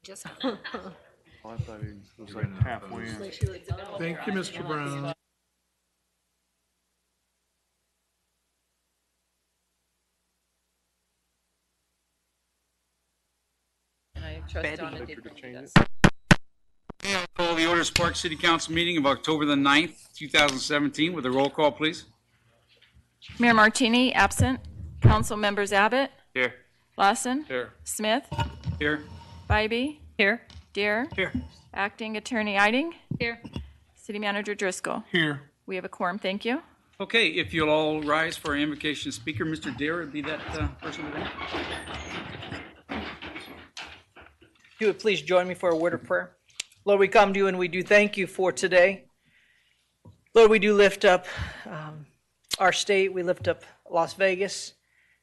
Just Oh, I thought he was like halfway in. like she like Thank you, Mr. Brown. And I trust Donna They did could have bring changed us. it. Call the Otis Park City Council meeting of October the 9th, 2017, with a roll call, please. Mayor Martini, absent. Council members Abbott, Here. Lawson, Here. Smith, Here. Bybee, Here. Deere, Here. Acting Attorney Eiding, Here. City Manager Driscoll. Here. We have a quorum, thank you. Okay, if you'll all rise for our invocation speaker, Mr. Dare would be that person today. If you would please join me for a word of prayer. Lord, we come to you and we do thank you for today. Lord, we do lift up our state. We lift up Las Vegas.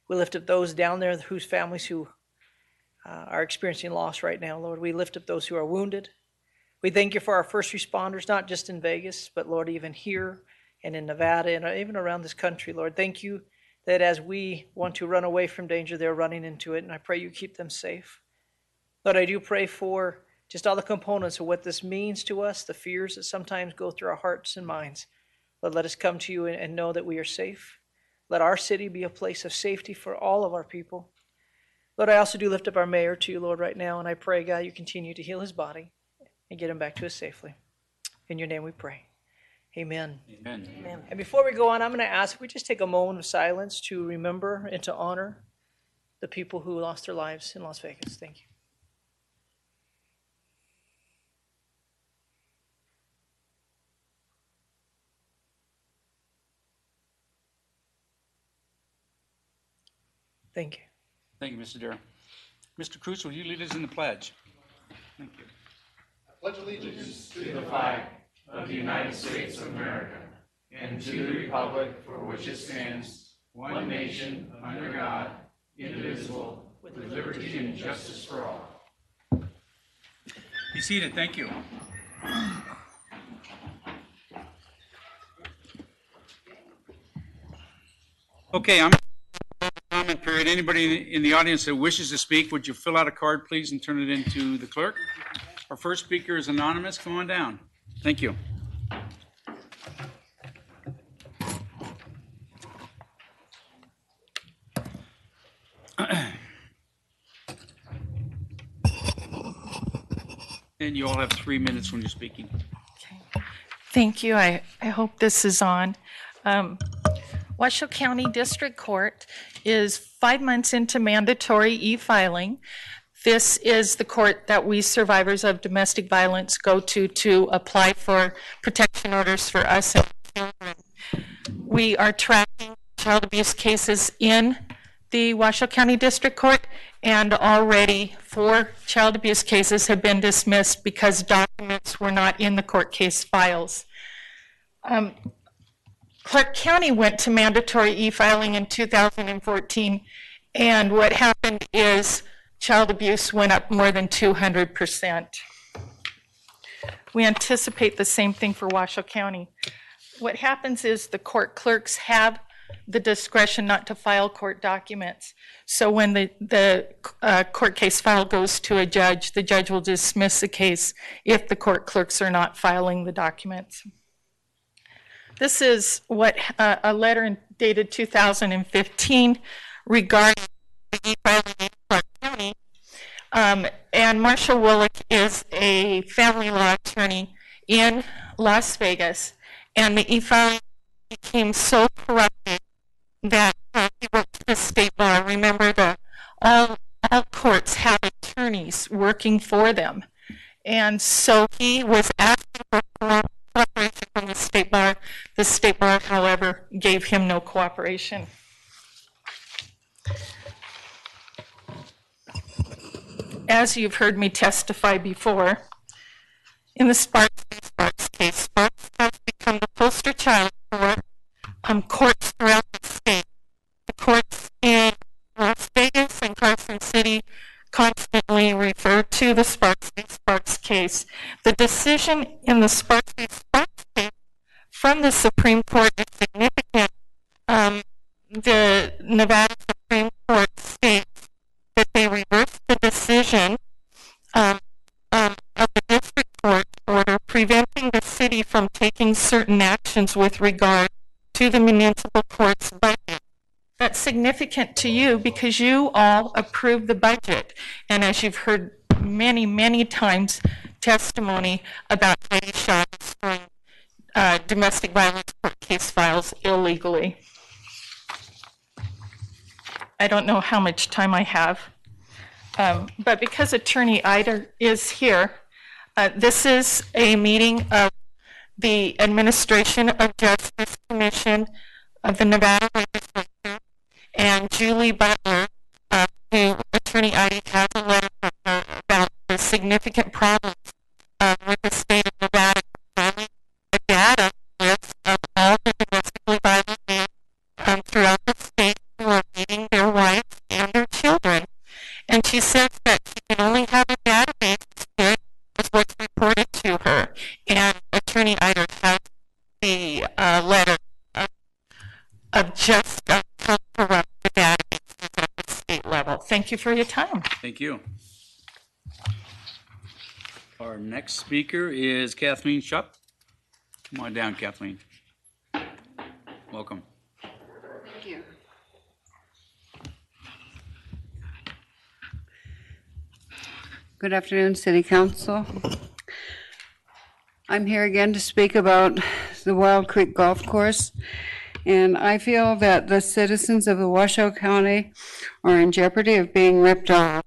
We lift up those down there whose families who are experiencing loss right now. Lord, we lift up those who are wounded. We thank you for our first responders, not just in Vegas, but Lord, even here and in Nevada and even around this country. Lord, thank you that as we want to run away from danger, they're running into it. And I pray you keep them safe. Lord, I do pray for just all the components of what this means to us, the fears that sometimes go through our hearts and minds. Lord, let us come to you and know that we are safe. Let our city be a place of safety for all of our people. Lord, I also do lift up our mayor to you, Lord, right now, and I pray, God, you continue to heal his body and get him back to us safely. In your name we pray. Amen. Amen. Amen. And before we go on, I'm going to ask if we just take a moment of silence to remember and to honor the people who lost their lives in Las Vegas. Thank you. Thank you. Thank you, Mr. Dare. Mr. Cruz, will you lead us in the pledge? Thank you. of the United States of America and to the republic for which it stands, one nation, under God, indivisible, with liberty and justice for all. Be seated, thank you. Okay, I'm comment period. Anybody in the audience that wishes to speak, would you fill out a card, please, and turn it into the clerk? Our first speaker is anonymous. Come on down. Thank you. And you all have 3 minutes when you're speaking. Thank you. I hope this is on. Washoe County District Court is 5 months into mandatory e-filing. This is the court that we survivors of domestic violence go to apply for protection orders for us and children. We are tracking child abuse cases in the Washoe County District Court, and already 4 child abuse cases have been dismissed because documents were not in the court case files. Clark County went to mandatory e-filing in 2014, and what happened is child abuse went up more than 200%. We anticipate the same thing for Washoe County. What happens is the court clerks have the discretion not to file court documents. So when the court case file goes to a judge, the judge will dismiss the case if the court clerks are not filing the documents. This is what a letter dated 2015 regarding the e-filing in Clark County. And Marshall Willick is a family law attorney in Las Vegas, and the e-filing became so corrupted that he went to the state bar. Remember, all courts have attorneys working for them, and so he was asking for cooperation from the state bar. The state bar, however, gave him no cooperation. As you've heard me testify before, in the Sparks case, Sparks has become the poster child for courts throughout the state. The courts in Las Vegas and Carson City constantly refer to the Sparks v. Sparks case. The decision in the Sparks v. Sparks case from the Supreme Court is significant. The Nevada Supreme Court states that they reversed the decision taking certain actions with regard to the municipal court's budget. That's significant to you because you all approved the budget. And as you've heard many, many times, testimony about Heidi Shaw destroying domestic violence court case files illegally. I don't know how much time I have, but because Attorney Eider is here, this is a meeting of the Administration of Justice Commission of the Nevada Legislature, and Julie Butler, who Attorney Eider has a letter from her about the significant problems with the state of Nevada, filing a data list of all the domestically violent men throughout the state who are beating their wives and their children. And she says that she can only have a database as good as what's reported to her. And Attorney Eider has the letter of just how corrupt the database is at the state level. Thank you for your time. Thank you. Our next speaker is Kathleen Shupp. Come on down, Kathleen. Welcome. Thank you. Good afternoon, City Council. I'm here again to speak about the Wild Creek Golf Course, and I feel that the citizens of the Washoe County are in jeopardy of being ripped off.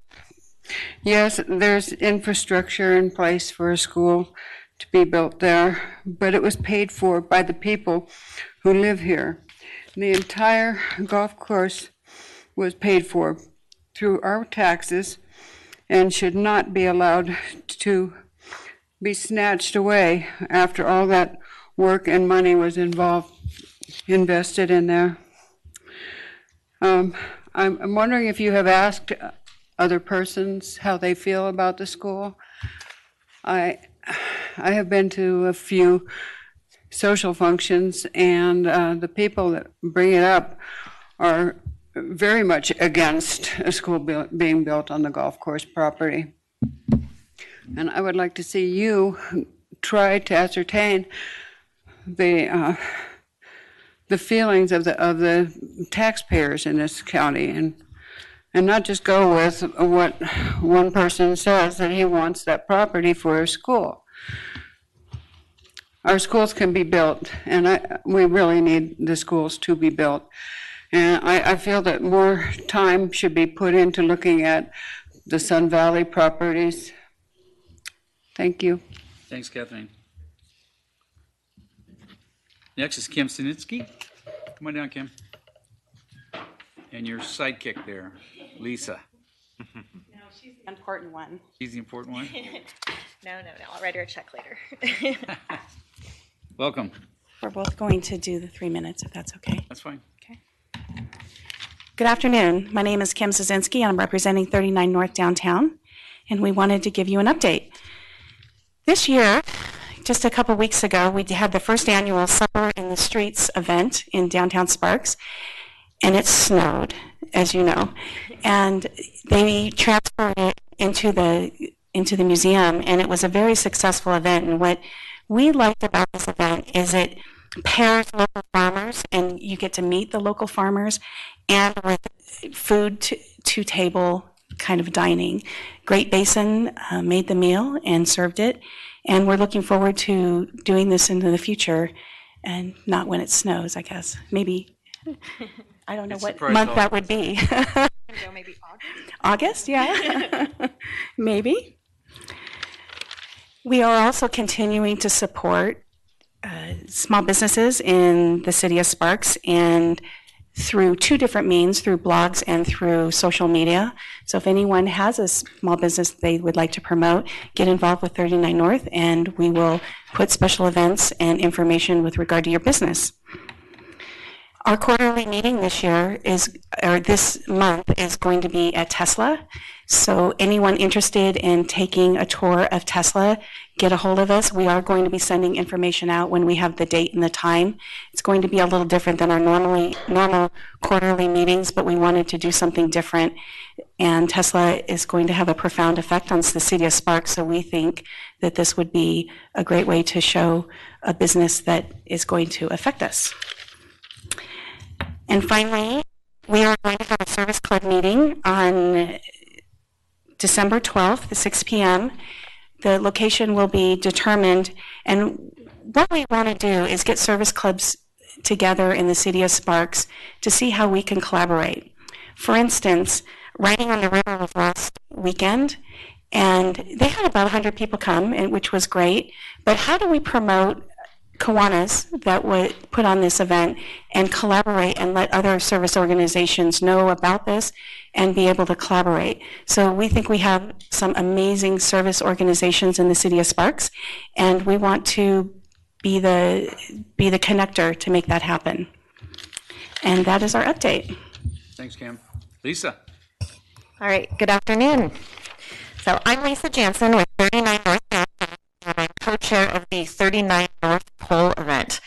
Yes, there's infrastructure in place for a school to be built there, but it was paid for by the people who live here. The entire golf course was paid for through our taxes and should not be allowed to be snatched away after all that work and money was invested in there. I'm wondering if you have asked other persons how they feel about the school. I have been to a few social functions, and the people that bring it up are very much against a school being built on the golf course property. And I would like to see you try to ascertain the feelings of the taxpayers in this county, and not just go with what one person says, that he wants that property for a school. Our schools can be built, and we really need the schools to be built. And I feel that more time should be put into looking at the Sun Valley properties. Thank you. Thanks, Kathleen. Next is Kim Sinitsky. Come on down, Kim. And your sidekick there, Lisa. No, she's the important one. She's the important one? No. I'll write her a check later. Welcome. We're both going to do the 3 minutes, if that's okay. That's fine. Okay. Good afternoon. My name is Kim Szynski, and I'm representing 39 North Downtown, and we wanted to give you an update. This year, just a couple weeks ago, we had the first annual Supper in the Streets event in downtown Sparks, and it snowed, as you know. And they transferred it into the museum, and it was a very successful event. And what we liked about this event is it pairs local farmers, and you get to meet the local farmers, and with food to table kind of dining. Great Basin made the meal and served it, and we're looking forward to doing this into the future, and not when it snows, I guess. Maybe, I don't know what month that would be. Maybe August? August, yeah. Maybe. We are also continuing to support small businesses in the city of Sparks, and through two different means, through blogs and through social media. So if anyone has a small business they would like to promote, get involved with 39 North, and we will put special events and information with regard to your business. Our quarterly meeting this month is going to be at Tesla. So anyone interested in taking a tour of Tesla, get a hold of us. We are going to be sending information out when we have the date and the time. It's going to be a little different than our normal quarterly meetings, but we wanted to do something different. And Tesla is going to have a profound effect on the city of Sparks, so we think that this would be a great way to show a business that is going to affect us. And finally, we are going to have a service club meeting on December 12th at 6 p.m. The location will be determined, and what we want to do is get service clubs together in the city of Sparks to see how we can collaborate. For instance, Riding on the River was last weekend, and they had about 100 people come, which was great, but how do we promote Kiwanis that would put on this event and collaborate and let other service organizations know about this and be able to collaborate? So we think we have some amazing service organizations in the city of Sparks, and we want to be the connector to make that happen. And that is our update. Thanks, Cam. Lisa. All right, good afternoon. So I'm Lisa Jansen with 39 North Downtown, and I'm co-chair of the 39 North Pole event.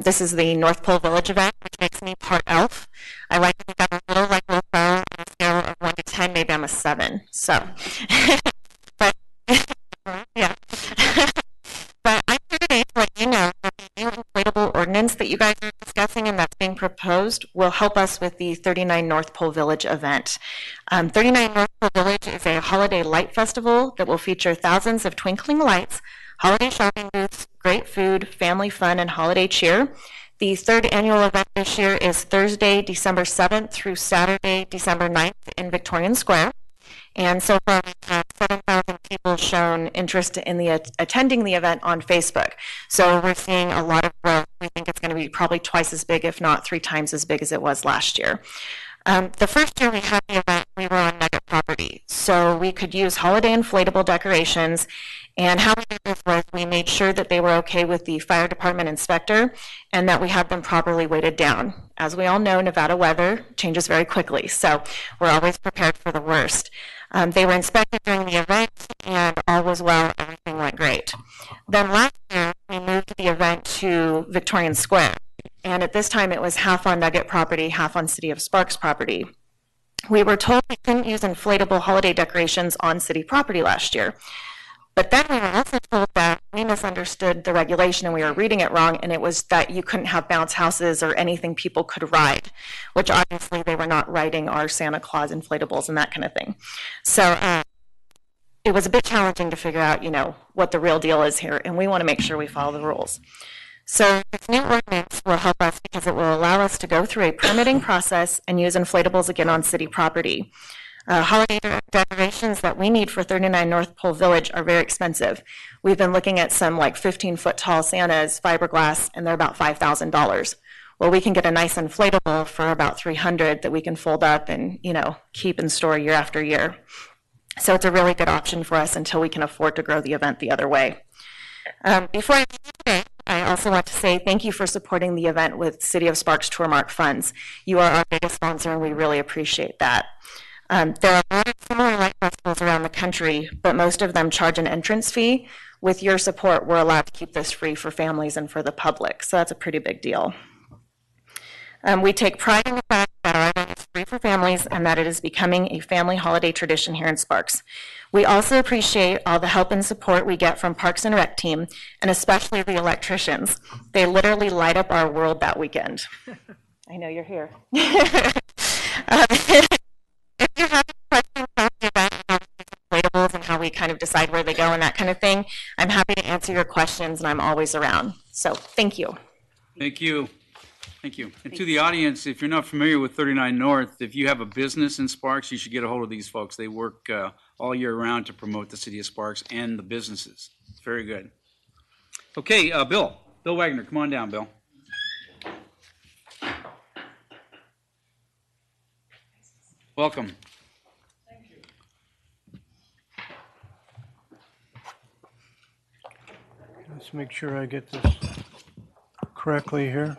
This is the North Pole Village event, which makes me part elf. I like to think I'm a little like Will Ferrell on a scale of 1 to 10, maybe I'm a 7. So, but yeah. But I'm here today to let you know that the new inflatable ordinance that you guys are discussing and that's being proposed will help us with the 39 North Pole Village event. 39 North Pole Village is a holiday light festival that will feature thousands of twinkling lights, holiday shopping booths, great food, family fun, and holiday cheer. The third annual event this year is Thursday, December 7th through Saturday, December 9th in Victorian Square. And so far, we've had 7,000 people shown interest in attending the event on Facebook. So we're seeing a lot of growth. We think it's going to be probably twice as big, if not 3 times as big as it was last year. The first year we had the event, we were on Nugget property. So we could use holiday inflatable decorations. And how we did this was we made sure that they were okay with the fire department inspector and that we had them properly weighted down. As we all know, Nevada weather changes very quickly. So we're always prepared for the worst. They were inspected during the event, and all was well. Everything went great. Then last year, we moved the event to Victorian Square, and at this time, it was half on Nugget property, half on City of Sparks property. We were told we couldn't use inflatable holiday decorations on city property last year. But then we were also told that we misunderstood the regulation and we were reading it wrong, and it was that you couldn't have bounce houses or anything people could ride, which obviously they were not riding our Santa Claus inflatables and that kind of thing. So it was a bit challenging to figure out, what the real deal is here, and we want to make sure we follow the rules. So this new ordinance will help us because it will allow us to go through a permitting process and use inflatables again on city property. Holiday decorations that we need for 39 North Pole Village are very expensive. We've been looking at some like 15-foot tall Santas, fiberglass, and they're about $5,000. Well, we can get a nice inflatable for about $300 that we can fold up and, keep and store year after year. So it's a really good option for us until we can afford to grow the event the other way. Before I leave today, I also want to say thank you for supporting the event with City of Sparks Tourmark funds. You are our biggest sponsor, and we really appreciate that. There are a lot of similar light festivals around the country, but most of them charge an entrance fee. With your support, we're allowed to keep this free for families and for the public, so that's a pretty big deal. We take pride in the fact that our event is free for families and that it is becoming a family holiday tradition here in Sparks. We also appreciate all the help and support we get from Parks and Rec team, and especially the electricians. They literally light up our world that weekend. I know you're here. If you have questions about the event, how we use inflatables and how we kind of decide where they go and that kind of thing, I'm happy to answer your questions, and I'm always around. So thank you. Thank you. Thank you. And to the audience, if you're not familiar with 39 North, if you have a business in Sparks, you should get a hold of these folks. They work all year round to promote the city of Sparks and the businesses. It's very good. Okay, Bill Wagner, come on down, Bill. Welcome. Thank you. Let's make sure I get this correctly here.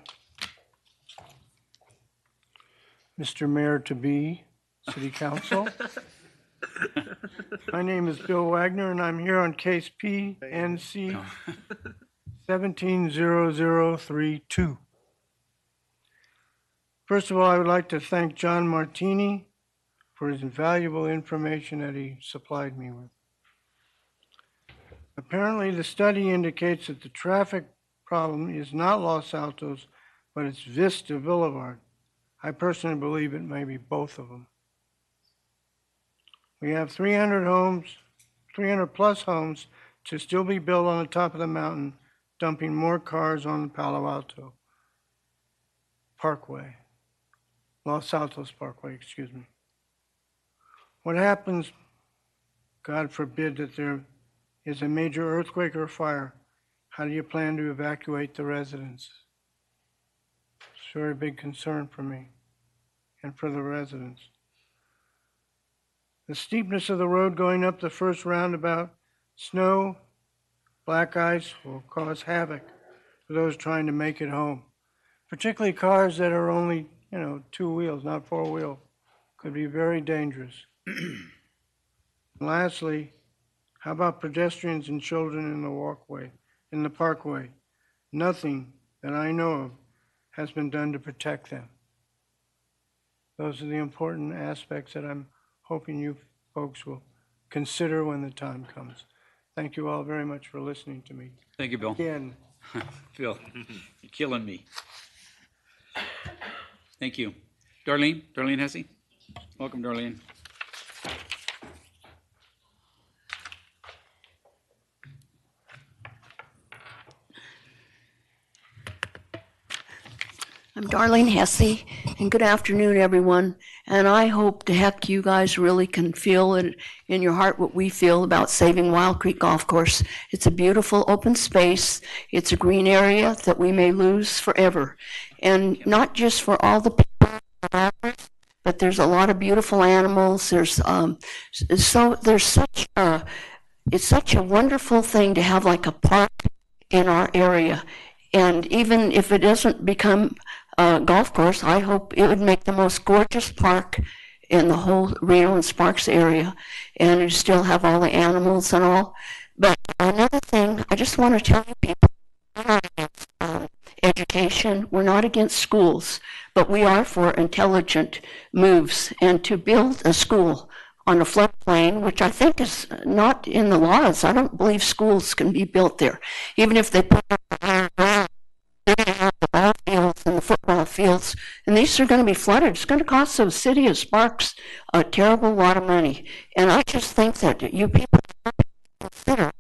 Mr. Mayor-to-be, City Council. My name is Bill Wagner, and I'm here on case PNC 170032. First of all, I would like to thank John Martini for his invaluable information that he supplied me with. Apparently, the study indicates that the traffic problem is not Los Altos, but it's Vista Boulevard. I personally believe it may be both of them. We have 300 plus homes to still be built on the top of the mountain, dumping more cars on the Palo Alto Parkway, Los Altos Parkway, excuse me. What happens, God forbid, that there is a major earthquake or fire? How do you plan to evacuate the residents? It's a very big concern for me and for the residents. The steepness of the road going up the first roundabout, snow, black ice will cause havoc for those trying to make it home. Particularly cars that are only, 2 wheels, not 4 wheel, could be very dangerous. Lastly, how about pedestrians and children in the walkway, in the parkway? Nothing that I know of has been done to protect them. Those are the important aspects that I'm hoping you folks will consider when the time comes. Thank you all very much for listening to me. Thank you, Bill. Again. Bill, you're killing me. Thank you. Darlene Hesse? Welcome, Darlene. I'm Darlene Hesse, and good afternoon, everyone. And I hope to heck you guys really can feel it in your heart what we feel about saving Wild Creek Golf Course. It's a beautiful open space. It's a green area that we may lose forever. And not just for all the people, but there's a lot of beautiful animals. It's such a wonderful thing to have like a park in our area. And even if it doesn't become a golf course, I hope it would make the most gorgeous park in the whole Reno and Sparks area, and you still have all the animals and all. But another thing, I just want to tell you people, we're not against education, we're not against schools, but we are for intelligent moves. And to build a school on a floodplain, which I think is not in the laws, I don't believe schools can be built there. Even if they put up the higher ground, they're going to have the ball fields and the football fields, and these are going to be flooded. It's going to cost the city of Sparks a terrible lot of money. And I just think that you people consider,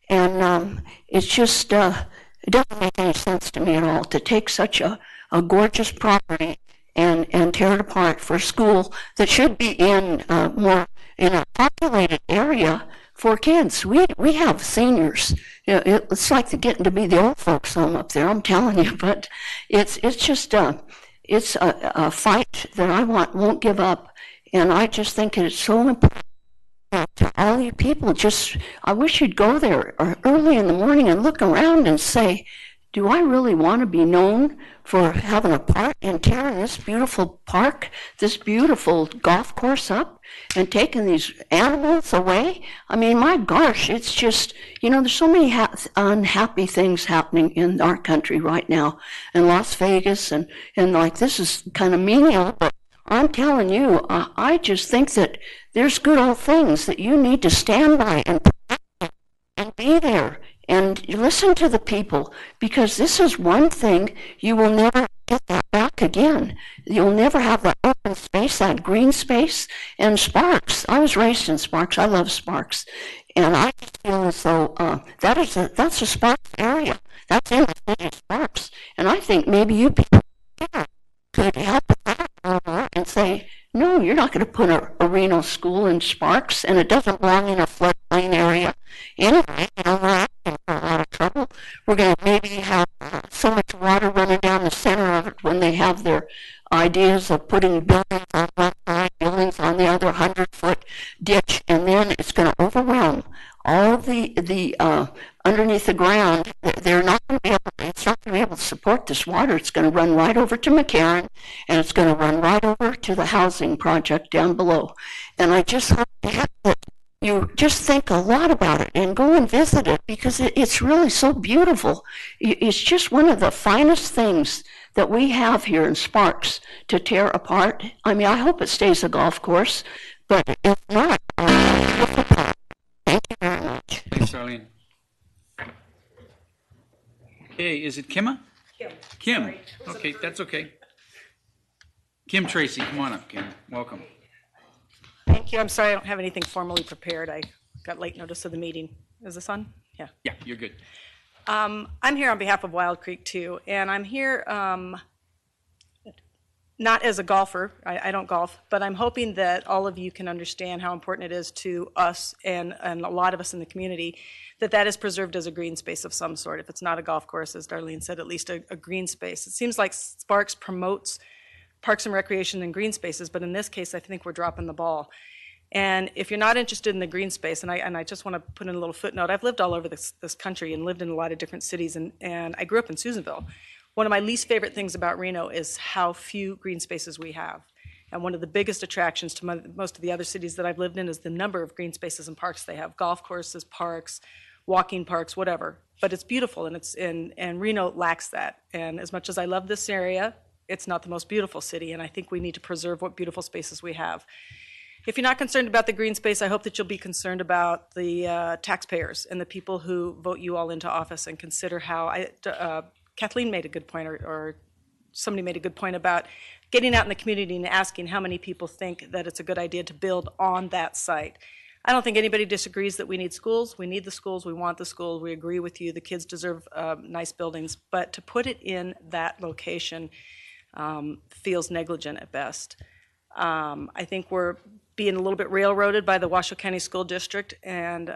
and it's just, it doesn't make any sense to me at all to take such a gorgeous property and tear it apart for a school that should be in more in a populated area for kids. We have seniors. It's like getting to be the old folks home up there, I'm telling you. But it's just it's a fight that I won't give up, and I just think it's so important to all you people. I wish you'd go there early in the morning and look around and say, do I really want to be known for having a park and tearing this beautiful park, this beautiful golf course up, and taking these animals away? I mean, my gosh, it's just, there's so many unhappy things happening in our country right now, in Las Vegas, and like, this is kind of menial, but I'm telling you, I just think that there's good old things that you need to stand by and be there. And listen to the people, because this is one thing you will never get that back again. You'll never have that open space, that green space. And Sparks, I was raised in Sparks. I love Sparks. And I just feel as though that's a Sparks area. That's in the city of Sparks. And I think maybe you people could help with that and say, no, you're not going to put a Reno school in Sparks, and it doesn't belong in a floodplain area. Anyway, we're asking for a lot of trouble. We're going to maybe have so much water running down the center of it when they have their ideas of putting buildings on one side, buildings on the other 100-foot ditch, and then it's going to overwhelm all the underneath the ground. They're not going to be able to, it's not going to be able to support this water. It's going to run right over to McCarran, and it's going to run right over to the housing project down below. And I just hope that you just think a lot about it and go and visit it, because it's really so beautiful. It's just one of the finest things that we have here in Sparks to tear apart. I mean, I hope it stays a golf course, but if not, thank you very much. Thanks, Darlene. Okay, is it Kimma? Kim. Okay, that's okay. Kim Tracy, come on up, Kim. Welcome. Thank you. I'm sorry I don't have anything formally prepared. I got late notice of the meeting. Is this on? Yeah. Yeah, you're good. I'm here on behalf of Wild Creek too, and I'm here not as a golfer. I don't golf, but I'm hoping that all of you can understand how important it is to us and a lot of us in the community that is preserved as a green space of some sort. If it's not a golf course, as Darlene said, at least a green space. It seems like Sparks promotes parks and recreation and green spaces, but in this case, I think we're dropping the ball. And if you're not interested in the green space, and I just want to put in a little footnote, I've lived all over this country and lived in a lot of different cities, and I grew up in Susanville. One of my least favorite things about Reno is how few green spaces we have. And one of the biggest attractions to most of the other cities that I've lived in is the number of green spaces and parks they have. Golf courses, parks, walking parks, whatever. But it's beautiful, and Reno lacks that. And as much as I love this area, it's not the most beautiful city, and I think we need to preserve what beautiful spaces we have. If you're not concerned about the green space, I hope that you'll be concerned about the taxpayers and the people who vote you all into office, and consider how Kathleen made a good point, or somebody made a good point about getting out in the community and asking how many people think that it's a good idea to build on that site. I don't think anybody disagrees that we need schools. We need the schools. We want the schools. We agree with you. The kids deserve nice buildings. But to put it in that location feels negligent at best. I think we're being a little bit railroaded by the Washoe County School District, and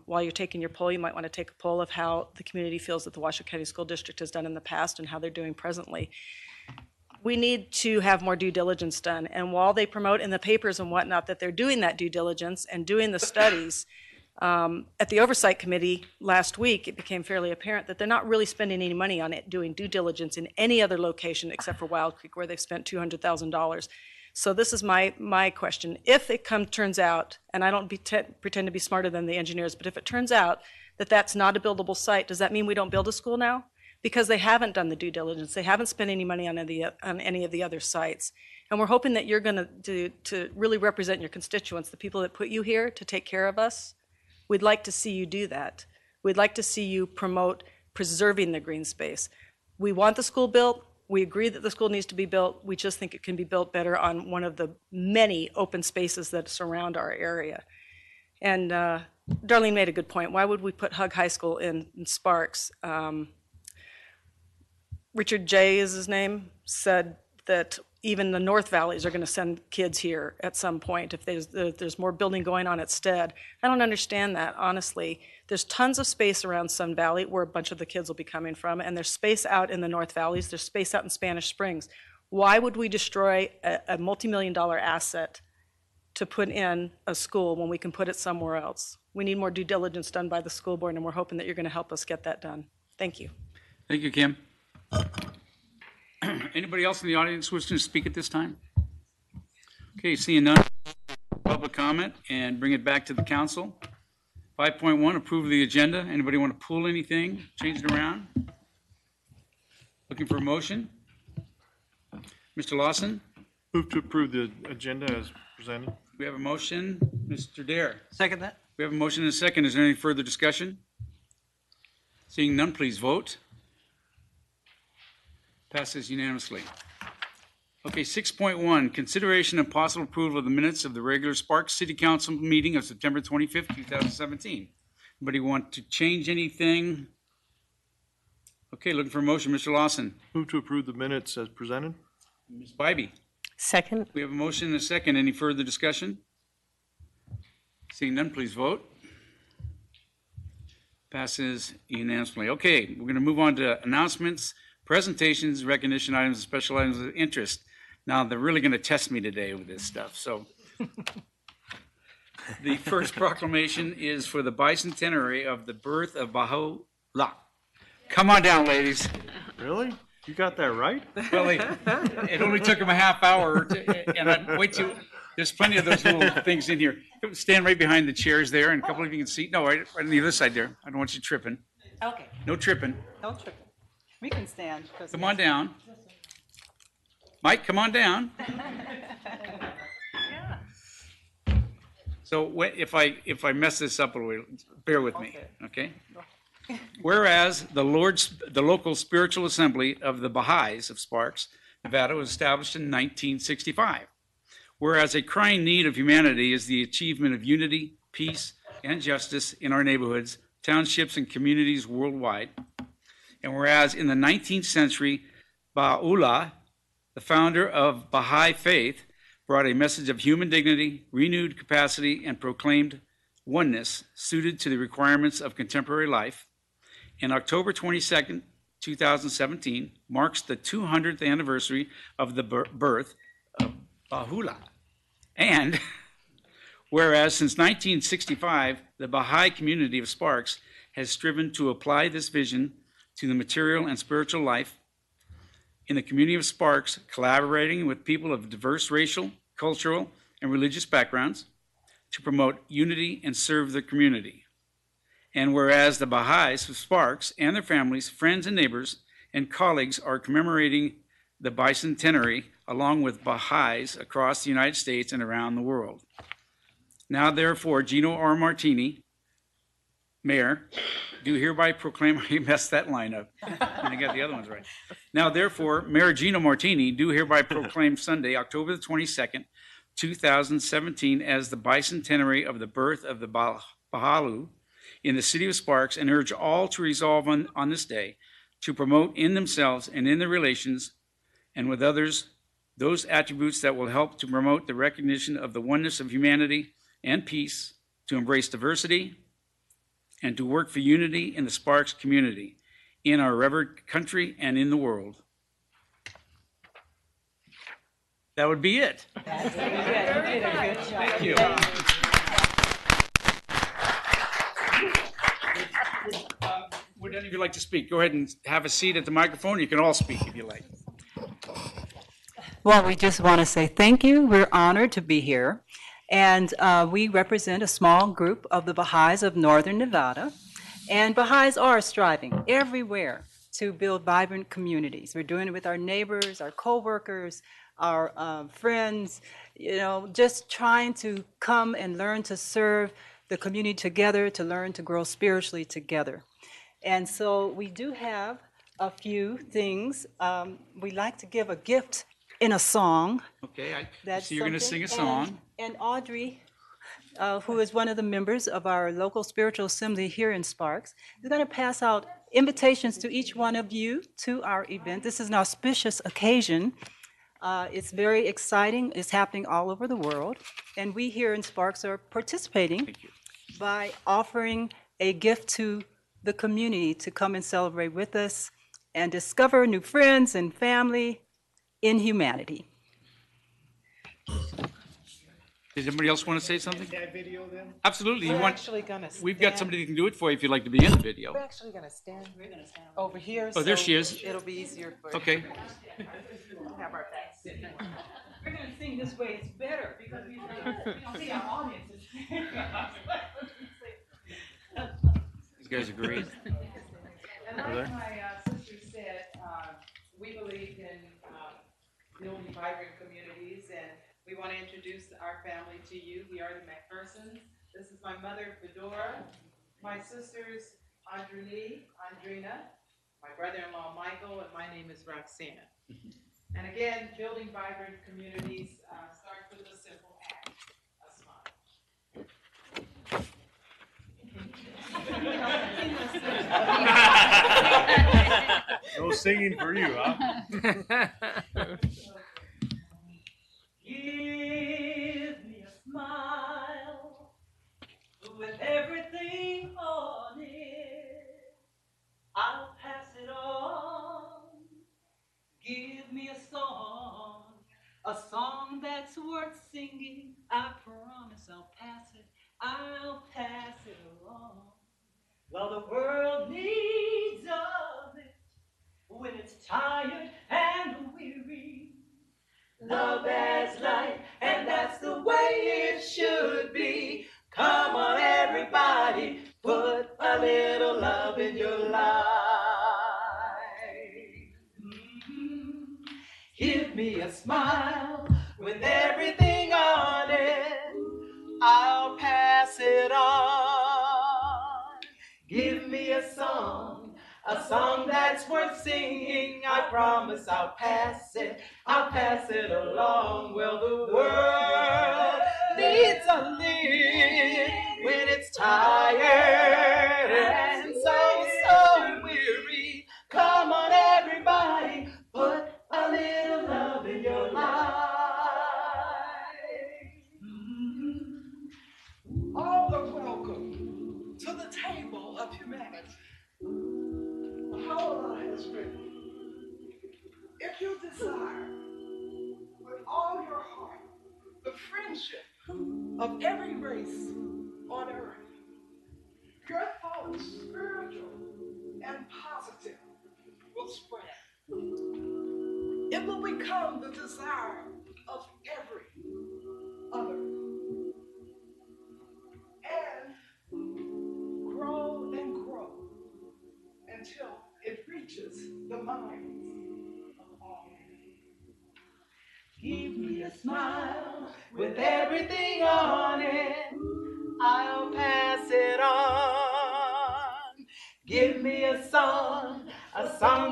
while you're taking your poll, you might want to take a poll of how the community feels that the Washoe County School District has done in the past and how they're doing presently. We need to have more due diligence done, and while they promote in the papers and whatnot that they're doing that due diligence and doing the studies, at the Oversight Committee last week, it became fairly apparent that they're not really spending any money on it doing due diligence in any other location except for Wild Creek, where they've spent $200,000. So this is my question. If it turns out, and I don't pretend to be smarter than the engineers, but if it turns out that that's not a buildable site, does that mean we don't build a school now? Because they haven't done the due diligence. They haven't spent any money on any of the other sites. And we're hoping that you're going to really represent your constituents, the people that put you here to take care of us. We'd like to see you do that. We'd like to see you promote preserving the green space. We want the school built. We agree that the school needs to be built. We just think it can be built better on one of the many open spaces that surround our area. And Darlene made a good point. Why would we put Hug High School in Sparks? Richard J. is his name, said that even the North Valleys are going to send kids here at some point if there's more building going on at Stead. I don't understand that, honestly. There's tons of space around Sun Valley where a bunch of the kids will be coming from, and there's space out in the North Valleys. There's space out in Spanish Springs. Why would we destroy a multi-million-dollar asset to put in a school when we can put it somewhere else? We need more due diligence done by the school board, and we're hoping that you're going to help us get that done. Thank you. Thank you, Kim. Anybody else in the audience wishing to speak at this time? Okay, seeing none, public comment, and bring it back to the council. 5.1, approve the agenda. Anybody want to pull anything, change it around? Looking for a motion? Mr. Lawson? Move to approve the agenda as presented. We have a motion. Mr. Dare? Second that. We have a motion and a second. Is there any further discussion? Seeing none, please vote. Passes unanimously. Okay, 6.1, consideration and possible approval of the minutes of the regular Sparks City Council meeting of September 25th, 2017. Anybody want to change anything? Okay, looking for a motion. Mr. Lawson. Move to approve the minutes as presented. Ms. Bybee. Second. We have a motion and a second. Any further discussion? Seeing none, please vote. Passes unanimously. Okay, we're going to move on to announcements, presentations, recognition items, and special items of interest. Now, they're really going to test me today with this stuff. So the first proclamation is for the bicentenary of the birth of Baha'u'llah. Come on down, ladies. Really? You got that right? Well, it only took him a half hour, and there's plenty of those little things in here. Stand right behind the chairs there, and a couple of you can see. No, right on the other side there. I don't want you tripping. Okay, No tripping. no tripping. We can stand. Come on down. Mike, come on down. So if I mess this up a little, bear with me, okay? Whereas the local spiritual assembly of the Baha'is of Sparks, Nevada, was established in 1965. Whereas a crying need of humanity is the achievement of unity, peace, and justice in our neighborhoods, townships, and communities worldwide. And whereas in the 19th century, Baha'u'llah, the founder of Baha'i faith, brought a message of human dignity, renewed capacity, and proclaimed oneness suited to the requirements of contemporary life. And October 22nd, 2017 marks the 200th anniversary of the birth of Baha'u'llah. And whereas since 1965, the Baha'i community of Sparks has striven to apply this vision to the material and spiritual life in the community of Sparks, collaborating with people of diverse racial, cultural, and religious backgrounds to promote unity and serve the community. And whereas the Baha'is of Sparks and their families, friends, and neighbors and colleagues are commemorating the bicentenary along with Baha'is across the United States and around the world. Now, therefore, Gino R. Martini, Mayor, do hereby proclaim, you messed that line up, and I got the other ones right. Now, therefore, Mayor Gino Martini do hereby proclaim Sunday, October the 22nd, 2017, as the bicentenary of the birth of the Baha'u'llah in the city of Sparks, and urge all to resolve on this day to promote in themselves and in their relations and with others those attributes that will help to promote the recognition of the oneness of humanity and peace, to embrace diversity, and to work for unity in the Sparks community, in our revered country and in the world. That would be it. Thank you. Would any of you like to speak? Go ahead and have a seat at the microphone. You can all speak if you like. Well, we just want to say thank you. We're honored to be here. And we represent a small group of the Baha'is of Northern Nevada. And Baha'is are striving everywhere to build vibrant communities. We're doing it with our neighbors, our co-workers, our friends, just trying to come and learn to serve the community together, to learn to grow spiritually together. And so we do have a few things. We like to give a gift in a song. Okay, That's so you're going to sing a song. And Audrey, who is one of the members of our local spiritual assembly here in Sparks, is going to pass out invitations to each one of you to our event. This is an auspicious occasion. It's very exciting. It's happening all over the world. And we here in Sparks are participating by offering a gift to the community to come and celebrate with us and discover new friends and family in humanity. Does anybody else want to say something? That video then? Absolutely. We've got stand. somebody that can do it for you if you're like to be in the video. We're actually going to stand over here. Oh, there so she is. It'll be easier for Okay. We'll have our backs. We're going to sing this way. It's better because we don't see our audiences. These guys are great. And like my sister said, we believe in building vibrant communities, and we want to introduce our family to you. We are the McPhersons. This is my mother, Fedora, my sisters, Andrina, my brother-in-law, Michael, and my name is Roxanne. And again, building vibrant communities starts with a simple act, a smile. No singing for you, huh? Give me a smile with everything on it. I'll pass it on. Give me a song that's worth singing. I promise I'll pass it along. Well, the world needs of it. when it's tired and weary. Love as light, and that's the way it should be. Come on, everybody, put a little love in your life. Give me a smile with everything on it. I'll pass it on. Give me a song that's worth singing. I promise I'll pass it along. Well, the world needs a lift when it's tired and so weary. Come on, everybody, put a little love in your life. All are welcome to the table of humanity. Paula has written, if you desire with all your heart the friendship of every race on earth, your thoughts, spiritual and positive, will spread. It will become the desire of every other. And grow and grow until it reaches the minds of all. Give me a smile with everything on it. I'll pass it on. Give me a song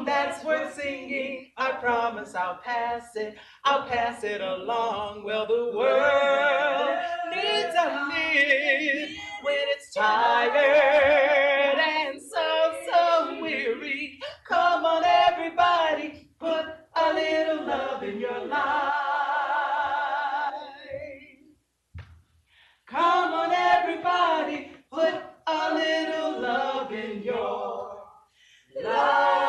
that's worth singing. I promise I'll pass it along. Well, the world needs a lift when it's tired and so weary. Come on, everybody, put a little love in your life. Come on, everybody, put a little love in your life.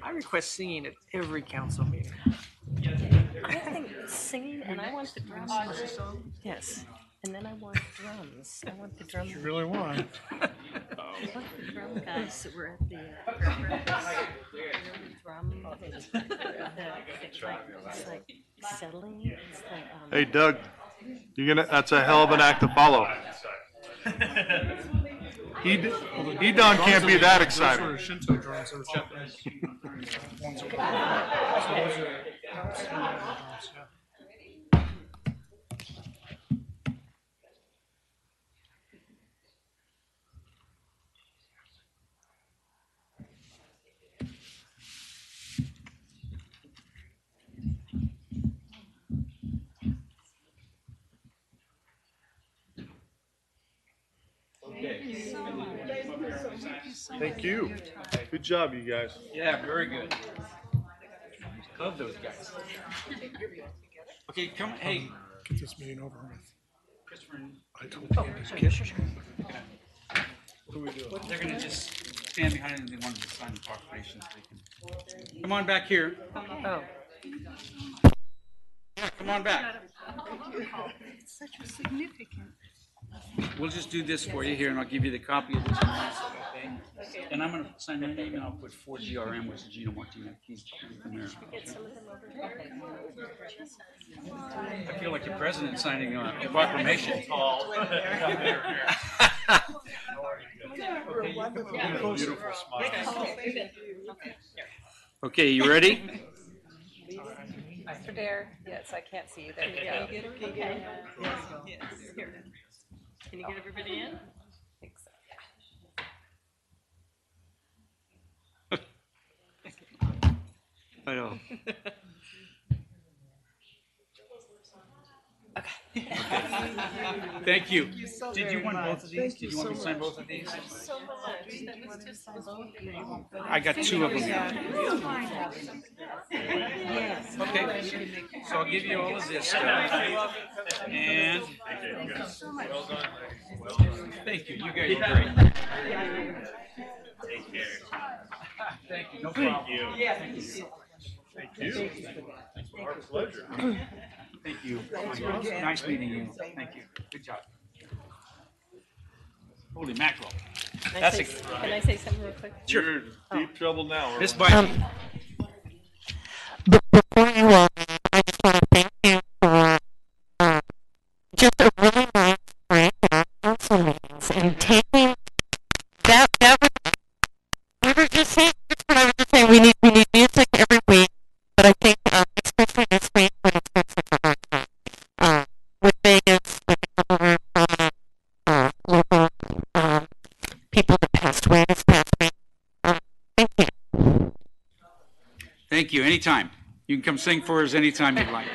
I request singing at every council meeting. I think singing, and I want the drums. Yes, and then I want drums. I want the drum. You really want? I want the drum guys that were at the drum. It's like settling. It's like, Hey, Doug, that's a hell of an act to follow. He Don can't be that excited. Those are Shinto drums. Those are Japanese. So those are drums, yeah. Thank you. Good job, you guys. Yeah, very good. Love those guys. Okay, come, hey. Get this meeting over with. Christopher. I told you this kid. What do we do? They're gonna just stand behind it and they want to sign the proclamations. Come on back here. oh. Yeah, come on back. It's such a significant. We'll just do this for you here, and I'll give you the copy of this one also, okay? And I'm gonna sign my name, and I'll put 4GRM, which is Gino Martinez. He's the mayor. Get some of them over here. I feel like the president signing a proclamation. Beautiful smile. Okay, you ready? Mr. Dare, yes, I can't see you there. Can you get everybody in? Yes. Here. Can you get everybody in? I think so. I know. Okay. Thank you. Thank you so Did you very want much. both of these? Thank Did you you want me to so sign much. both of these? So much. I got two of them here. Yes. Okay, so I'll give you all of this stuff. And thank you, you guys are great. Take care. Thank you, no problem. Yeah. Thank you. Thank you. Our pleasure. Thank you. Thank you again. Nice meeting you. Thank you. Good job. Holy mackerel. Can That's I say something real quick? You're in deep trouble now. This Erwin. bite. Before you all, I just want to thank you for just a really nice break in our council meetings and taking that we were just saying, that's what I was just saying, we need music every week, but I think especially this week when it's been such a hard time with Vegas, with a couple of our local people that passed away this past week. Thank you. Thank you, anytime. You can come sing for us anytime you'd like.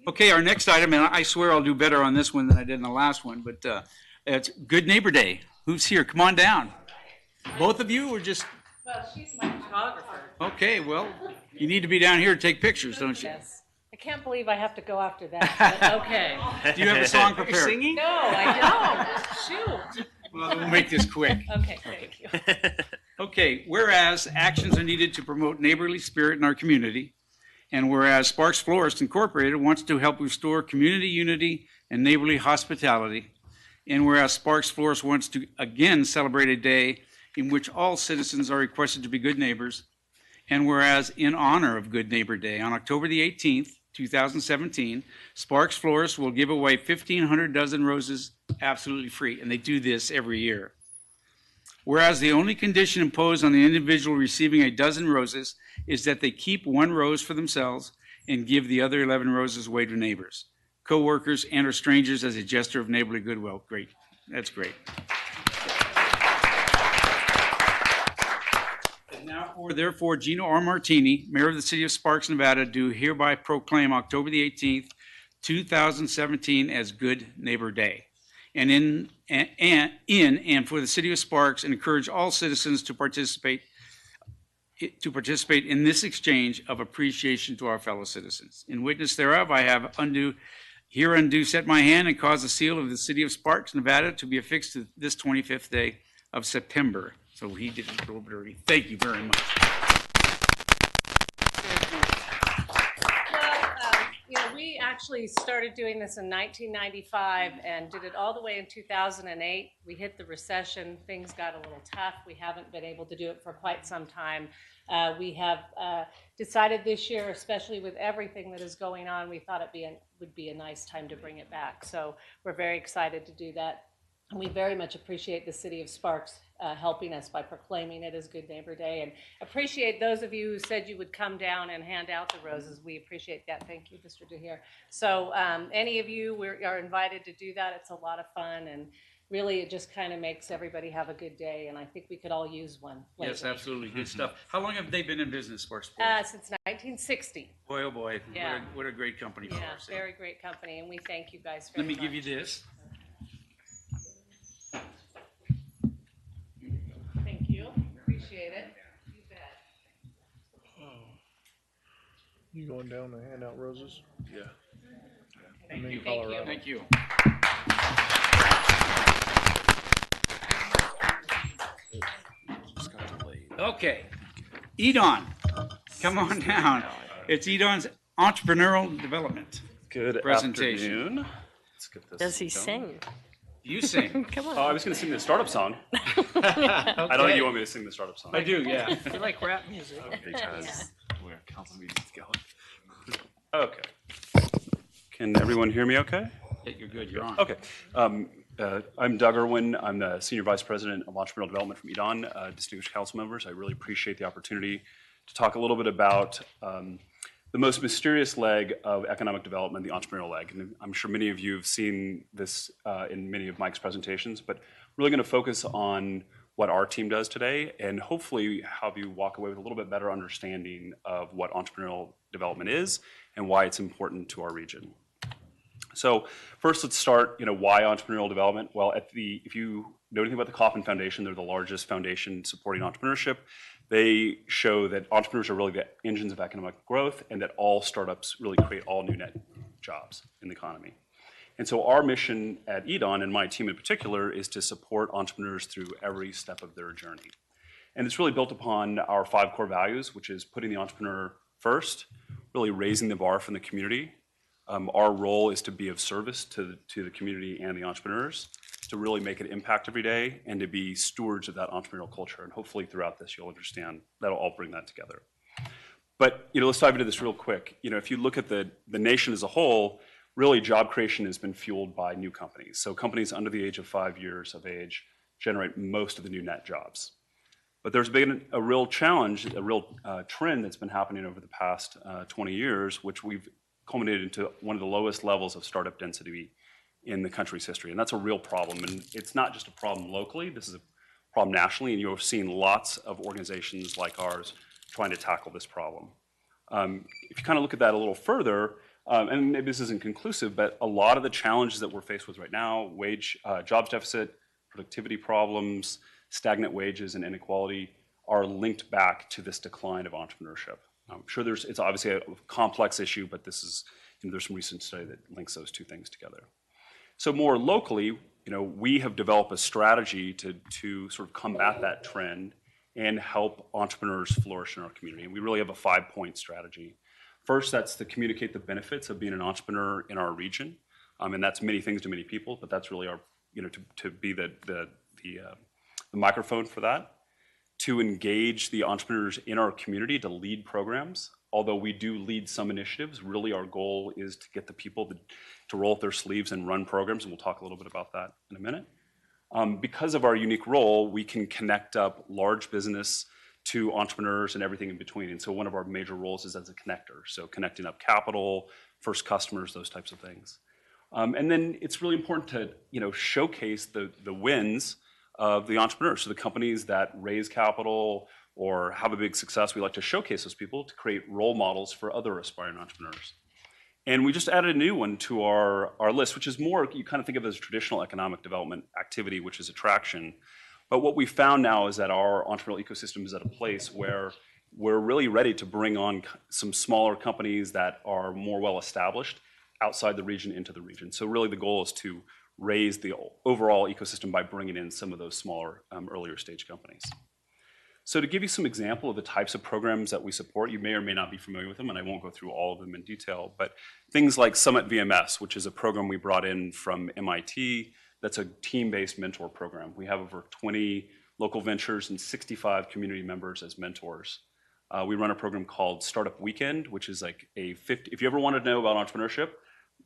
Okay, our next item, and I swear I'll do better on this one than I did in the last one, but it's Good Neighbor Day. Who's here? Come on down. Both of you, or just, Well, she's my photographer. okay, well, you need to be down here to take pictures, don't you? Yes. I can't believe I have to go after that, but okay. Do you have a song prepared? Singing? No, I don't. Shoot. Well, we'll make this quick. Okay, thank you. Okay, whereas actions are needed to promote neighborly spirit in our community, and whereas Sparks Florist Incorporated wants to help restore community unity and neighborly hospitality, and whereas Sparks Florist wants to again celebrate a day in which all citizens are requested to be good neighbors, and whereas in honor of Good Neighbor Day, on October the 18th, 2017, Sparks Florist will give away 1,500 dozen roses absolutely free, and they do this every year. Whereas the only condition imposed on the individual receiving a dozen roses is that they keep one rose for themselves and give the other 11 roses away to neighbors, co-workers, and or strangers as a gesture of neighborly goodwill. Great. That's great. And now therefore, Gino R. Martini, Mayor of the City of Sparks, Nevada, do hereby proclaim October the 18th, 2017 as Good Neighbor Day. And in and for the City of Sparks, and encourage all citizens to participate in this exchange of appreciation to our fellow citizens. In witness thereof, I have undo set my hand and cause the seal of the City of Sparks, Nevada, to be affixed to this 25th day of September. So he did it a little bit early. Thank you very much. We actually started doing this in 1995 and did it all the way in 2008. We hit the recession, things got a little tough. We haven't been able to do it for quite some time. We have decided this year, especially with everything that is going on, we thought it would be a nice time to bring it back. So we're very excited to do that. And we very much appreciate the City of Sparks helping us by proclaiming it as Good Neighbor Day, and appreciate those of you who said you would come down and hand out the roses. We appreciate that. Thank you, Mr. DeHere. So any of you are invited to do that. It's a lot of fun, and really it just kind of makes everybody have a good day, and I think we could all use one lately. Yes, absolutely. Good stuff. How long have they been in business, Sparks? Since 1960. Boy, oh boy. Yeah. What a great company for us. Very great company, and we thank you guys very Let me much. give you this. Thank you. Appreciate it. You bet. You going down to hand out roses? Yeah. Thank you. Colorado. Thank you. Okay. Edon, come on down. It's Edon's entrepreneurial development. Good presentation. afternoon. Let's get this Does he going. sing? You sing. Come on. Oh, I was going to sing the startup song. I don't think you want me to sing the startup song. I do, yeah. You like rap music? Because we're council meetings going. Okay. Can everyone hear me okay? Yeah, you're good. You're on. Okay. I'm Doug Irwin. I'm the Senior Vice President of Entrepreneurial Development from Edon. Distinguished council members, I really appreciate the opportunity to talk a little bit about the most mysterious leg of economic development, the entrepreneurial leg. And I'm sure many of you have seen this in many of Mike's presentations, but really going to focus on what our team does today and hopefully have you walk away with a little bit better understanding of what entrepreneurial development is and why it's important to our region. So first, let's start, why entrepreneurial development? Well, if you know anything about the Kauffman Foundation, they're the largest foundation supporting entrepreneurship. They show that entrepreneurs are really the engines of economic growth and that all startups really create all new net jobs in the economy. And so our mission at EDON, and my team in particular, is to support entrepreneurs through every step of their journey. And it's really built upon our 5 core values, which is putting the entrepreneur first, really raising the bar from the community. Our role is to be of service to the community and the entrepreneurs, to really make an impact every day, and to be stewards of that entrepreneurial culture. And hopefully throughout this, you'll understand that'll all bring that together. But let's dive into this real quick. If you look at the nation as a whole, really job creation has been fueled by new companies. So companies under the age of 5 years of age generate most of the new net jobs. But there's been a real challenge, a real trend that's been happening over the past 20 years, which we've culminated into one of the lowest levels of startup density in the country's history. And that's a real problem. And it's not just a problem locally, this is a problem nationally, and you're seeing lots of organizations like ours trying to tackle this problem. If you kind of look at that a little further, and maybe this isn't conclusive, but a lot of the challenges that we're faced with right now, jobs deficit, productivity problems, stagnant wages, and inequality, are linked back to this decline of entrepreneurship. I'm sure it's obviously a complex issue, but this is, there's some recent study that links those two things together. So more locally, we have developed a strategy to sort of combat that trend and help entrepreneurs flourish in our community. And we really have a 5-point strategy. First, that's to communicate the benefits of being an entrepreneur in our region. And that's many things to many people, but that's really our, to be the microphone for that. To engage the entrepreneurs in our community to lead programs. Although we do lead some initiatives, really our goal is to get the people to roll up their sleeves and run programs, and we'll talk a little bit about that in a minute. Because of our unique role, we can connect up large business to entrepreneurs and everything in between. And so one of our major roles is as a connector. So connecting up capital, first customers, those types of things. And then it's really important to showcase the wins of the entrepreneurs. So the companies that raise capital or have a big success, we like to showcase those people to create role models for other aspiring entrepreneurs. And we just added a new one to our list, which is more, you kind of think of it as traditional economic development activity, which is attraction. But what we found now is that our entrepreneurial ecosystem is at a place where we're really ready to bring on some smaller companies that are more well established outside the region into the region. So really the goal is to raise the overall ecosystem by bringing in some of those smaller, earlier stage companies. So to give you some example of the types of programs that we support, you may or may not be familiar with them, and I won't go through all of them in detail, but things like Summit VMS, which is a program we brought in from MIT, that's a team-based mentor program. We have over 20 local ventures and 65 community members as mentors. We run a program called Startup Weekend, which is like if you ever want to know about entrepreneurship,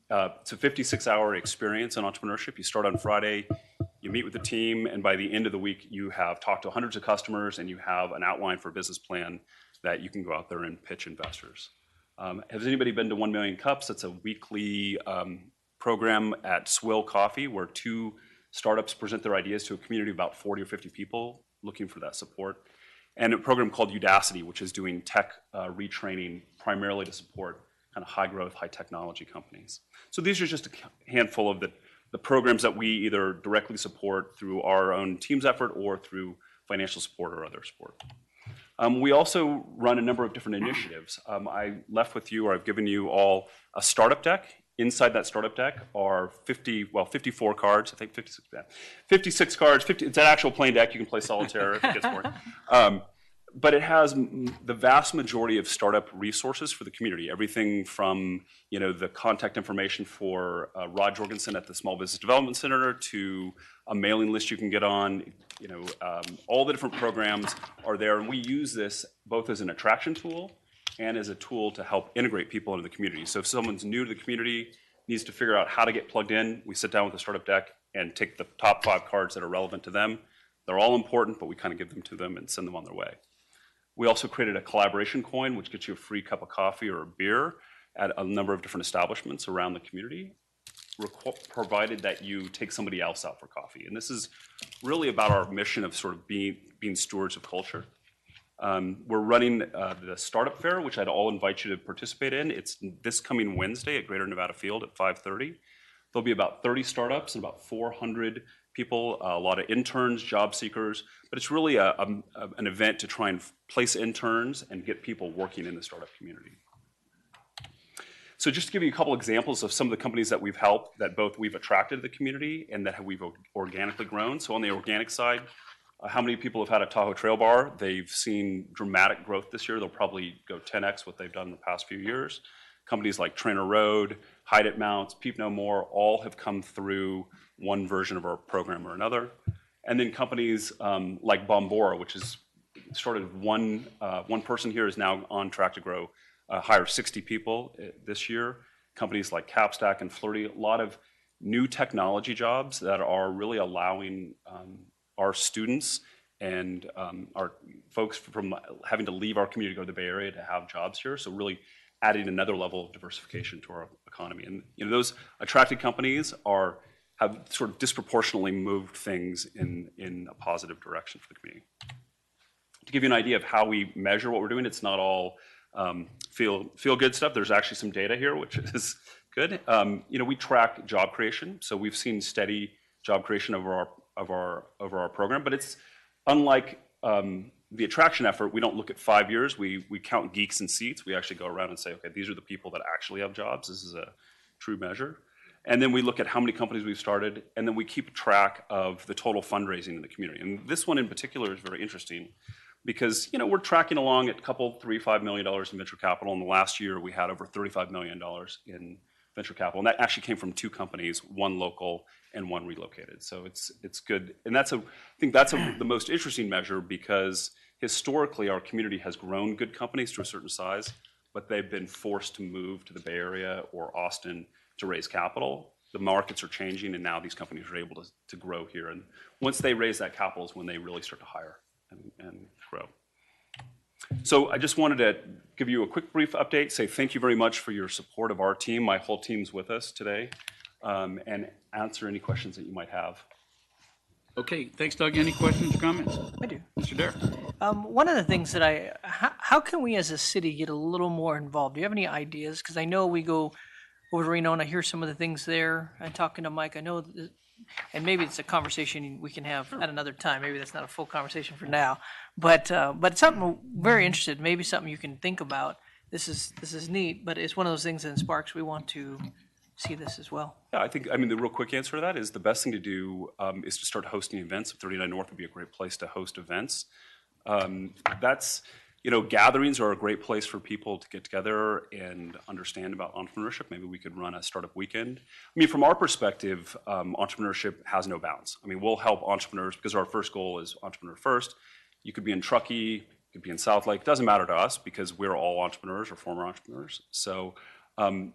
it's a 56-hour experience in entrepreneurship. You start on Friday, you meet with the team, and by the end of the week, you have talked to hundreds of customers, and you have an outline for a business plan that you can go out there and pitch investors. Has anybody been to 1 Million Cups? It's a weekly program at Swill Coffee, where 2 startups present their ideas to a community of about 40 or 50 people looking for that support. And a program called Udacity, which is doing tech retraining primarily to support kind of high growth, high technology companies. So these are just a handful of the programs that we either directly support through our own team's effort or through financial support or other support. We also run a number of different initiatives. I left with you, or I've given you all a startup deck. Inside that startup deck are 54 cards, I think 56, 56 cards, it's an actual plain deck, you can play solitaire if it gets boring. But it has the vast majority of startup resources for the community. Everything from the contact information for Rod Jorgensen at the Small Business Development Center to a mailing list you can get on. All the different programs are there, and we use this both as an attraction tool and as a tool to help integrate people into the community. So if someone's new to the community, needs to figure out how to get plugged in, we sit down with the startup deck and take the top 5 cards that are relevant to them. They're all important, but we kind of give them to them and send them on their way. We also created a collaboration coin, which gets you a free cup of coffee or a beer at a number of different establishments around the community, provided that you take somebody else out for coffee. And this is really about our mission of sort of being stewards of culture. We're running the Startup Fair, which I'd all invite you to participate in. It's this coming Wednesday at Greater Nevada Field at 5:30. There'll be about 30 startups and about 400 people, a lot of interns, job seekers, but it's really an event to try and place interns and get people working in the startup community. So just to give you a couple examples of some of the companies that we've helped, that both we've attracted to the community and that we've organically grown. So on the organic side, how many people have had a Tahoe Trail Bar? They've seen dramatic growth this year. They'll probably go 10x what they've done in the past few years. Companies like Trainer Road, Hide It Mounts, Peep No More, all have come through one version of our program or another. And then companies like Bombora, which is started one person here, is now on track to grow, hire 60 people this year. Companies like Capstack and Flirty, a lot of new technology jobs that are really allowing our students and our folks from having to leave our community to go to the Bay Area to have jobs here. So really adding another level of diversification to our economy. And those attracted companies have sort of disproportionately moved things in a positive direction for the community. To give you an idea of how we measure what we're doing, it's not all feel good stuff. There's actually some data here, which is good. We track job creation, so we've seen steady job creation over our program, but it's unlike the attraction effort. We don't look at 5 years. We count geeks and seats. We actually go around and say, okay, these are the people that actually have jobs. This is a true measure. And then we look at how many companies we've started, and then we keep track of the total fundraising in the community. And this one in particular is very interesting because we're tracking along at a couple, $3-5 million in venture capital. In the last year, we had over $35 million in venture capital, and that actually came from 2 companies, one local and one relocated. So it's good, and I think that's the most interesting measure because historically our community has grown good companies to a certain size, but they've been forced to move to the Bay Area or Austin to raise capital. The markets are changing, and now these companies are able to grow here. And once they raise that capital is when they really start to hire and grow. So I just wanted to give you a quick brief update, say thank you very much for your support of our team. My whole team's with us today, and answer any questions that you might have. Okay, thanks, Doug. Any questions or comments? I do. Mr. Dare. One of the things that how can we as a city get a little more involved? Do you have any ideas? Because I know we go over to Reno and I hear some of the things there. And talking to Mike, I know, and maybe it's a conversation we can have at another time. Maybe that's not a full conversation for now, but it's something I'm very interested. Maybe something you can think about. This is neat, but it's one of those things in Sparks we want to see this as well. Yeah, the real quick answer to that is the best thing to do is to start hosting events. 39 North would be a great place to host events. Gatherings are a great place for people to get together and understand about entrepreneurship. Maybe we could run a startup weekend. From our perspective, entrepreneurship has no bounds. We'll help entrepreneurs because our first goal is entrepreneur first. You could be in Truckee, you could be in Southlake. It doesn't matter to us because we're all entrepreneurs or former entrepreneurs. So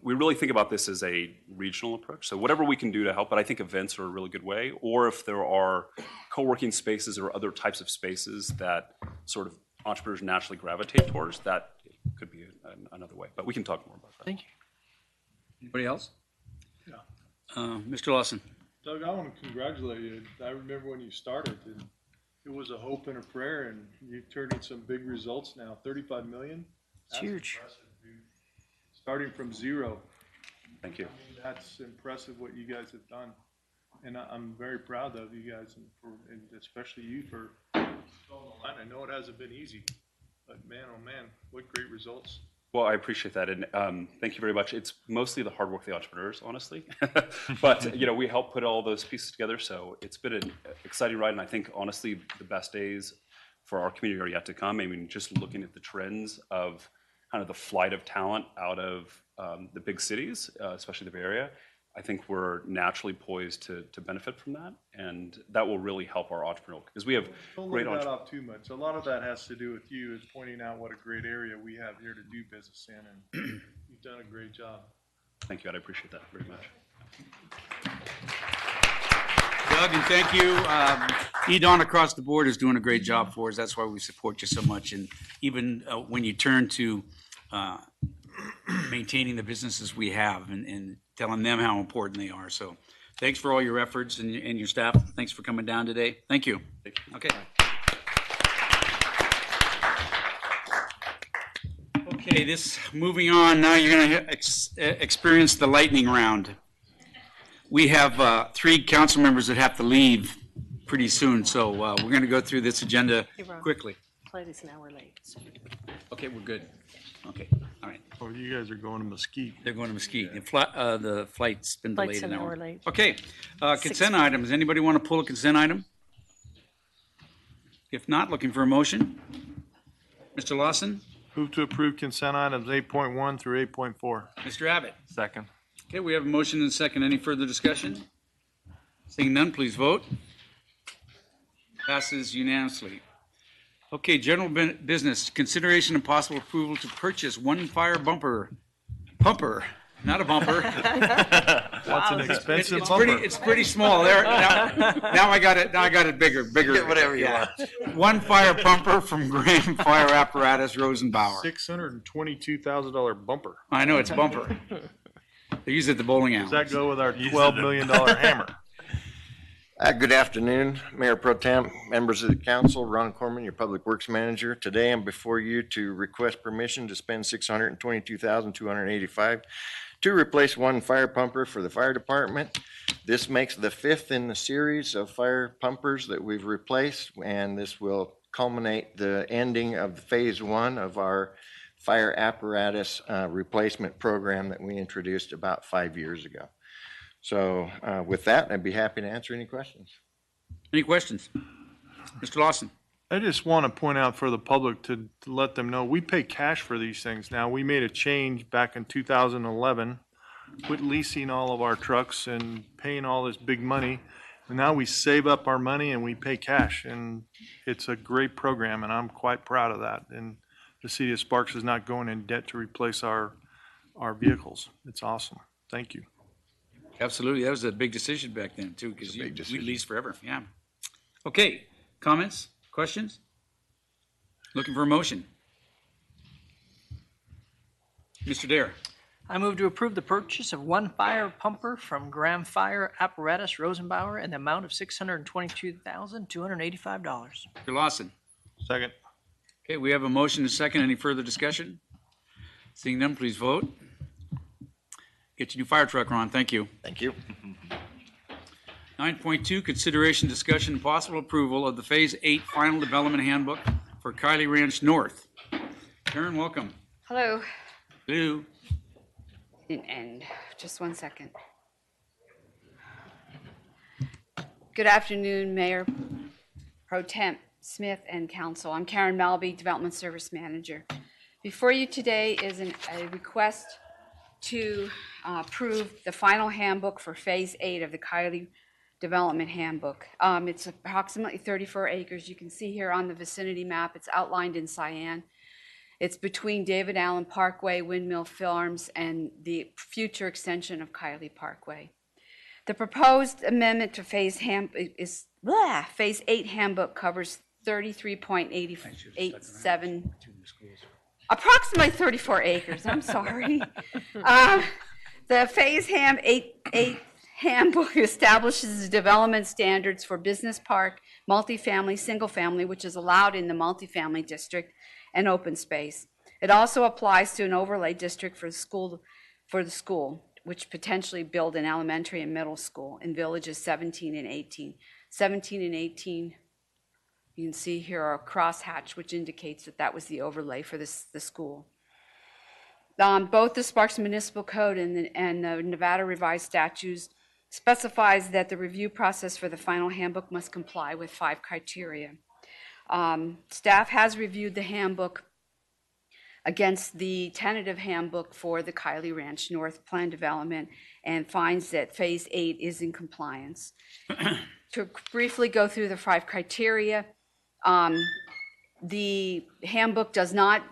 we really think about this as a regional approach. So whatever we can do to help, but I think events are a really good way. Or if there are co-working spaces or other types of spaces that sort of entrepreneurs naturally gravitate towards, that could be another way. But we can talk more about that. Thank you. Anybody else? Yeah. Mr. Lawson. Doug, I want to congratulate you. I remember when you started, and it was a hope and a prayer, and you've turned in some big results now. 35 million? It's huge. Impressive, dude. Starting from zero. Thank you. That's impressive what you guys have done. And I'm very proud of you guys, and especially you for going the line. I know it hasn't been easy, but man, oh man, what great results. Well, I appreciate that, and thank you very much. It's mostly the hard work of the entrepreneurs, honestly. But we help put all those pieces together, so it's been an exciting ride, and I think, honestly, the best days for our community are yet to come. Just looking at the trends of kind of the flight of talent out of the big cities, especially the Bay Area, I think we're naturally poised to benefit from that, and that will really help our entrepreneurs because we have Don't great leave that entrepreneurs. off too much. A lot of that has to do with you, is pointing out what a great area we have here to do business in, and you've done a great job. Thank you, I appreciate that very much. Doug, and thank you. EDON across the board is doing a great job for us. That's why we support you so much. And even when you turn to maintaining the businesses we have and telling them how important they are. So thanks for all your efforts and your staff. Thanks for coming down today. Thank you. Okay. Okay, moving on. Now you're going to experience the lightning round. We have 3 council members that have to leave pretty soon, so we're going to go through this agenda Hey, Ron. quickly. Flight is an hour late. Okay, we're good. Okay, all right. Oh, you guys are going to Mesquite. They're going to Mesquite. The flight's been delayed Flight's an an hour. hour late. Okay, consent items. Anybody want to pull a consent item? If not, looking for a motion? Mr. Lawson? Move to approve consent items 8.1 through 8.4. Mr. Abbott? Second. Okay, we have a motion and a second. Any further discussion? Seeing none, please vote. Passes unanimously. Okay, general business, consideration and possible approval to purchase 1 fire pumper, not a bumper. That's an expensive It's bumper. pretty, it's pretty small there. Now I got it bigger. Get whatever you want. 1 fire pumper from Graham Fire Apparatus Rosenbauer. $622,000 bumper. I know, it's a bumper. They use it at the bowling alley. Does that go with our $12 million hammer? Good afternoon, Mayor Pro Tem, members of the council, Ron Corman, your Public Works Manager. Today I'm before you to request permission to spend $622,285 to replace 1 fire pumper for the fire department. This makes the 5th in the series of fire pumpers that we've replaced, and this will culminate the ending of phase 1 of our fire apparatus replacement program that we introduced about 5 years ago. So with that, I'd be happy to answer any questions. Any questions? Mr. Lawson? I just want to point out for the public to let them know, we pay cash for these things now. We made a change back in 2011, quit leasing all of our trucks and paying all this big money. And now we save up our money and we pay cash. And it's a great program, and I'm quite proud of that. And the city of Sparks is not going in debt to replace our vehicles. It's awesome. Thank you. Absolutely, that was a big decision back then too, because we leased forever, yeah. Okay, comments, questions? Looking for a motion? Mr. Dare? I move to approve the purchase of 1 fire pumper from Graham Fire Apparatus Rosenbauer in the amount of $622,285. Mr. Lawson? Second. Okay, we have a motion and a second. Any further discussion? Seeing none, please vote. Get your new fire truck, Ron. Thank you. Thank you. 9.2, consideration, discussion, and possible approval of the Phase 8 Final Development Handbook for Kylie Ranch North. Karen, welcome. Hello. Hello. And just 1 second. Good afternoon, Mayor Pro Temp Smith and Council. I'm Karen Malby, Development Service Manager. Before you today is a request to approve the final handbook for Phase 8 of the Kylie Development Handbook. It's approximately 34 acres. You can see here on the vicinity map, it's outlined in cyan. It's between David Allen Parkway, Windmill Farms, and the future extension of Kylie Parkway. The proposed amendment to Phase 8 handbook covers 33.87, approximately 34 acres, I'm sorry. The Phase 8 handbook establishes the development standards for business park, multifamily, single family, which is allowed in the multifamily district, and open space. It also applies to an overlay district for the school, which potentially build an elementary and middle school in villages 17 and 18. 17 and 18, you can see here are a crosshatch, which indicates that that was the overlay for the school. Both the Sparks Municipal Code and the Nevada Revised Statutes specifies that the review process for the final handbook must comply with 5 criteria. Staff has reviewed the handbook against the tentative handbook for the Kylie Ranch North Plan Development and finds that Phase 8 is in compliance. To briefly go through the 5 criteria, the handbook does not,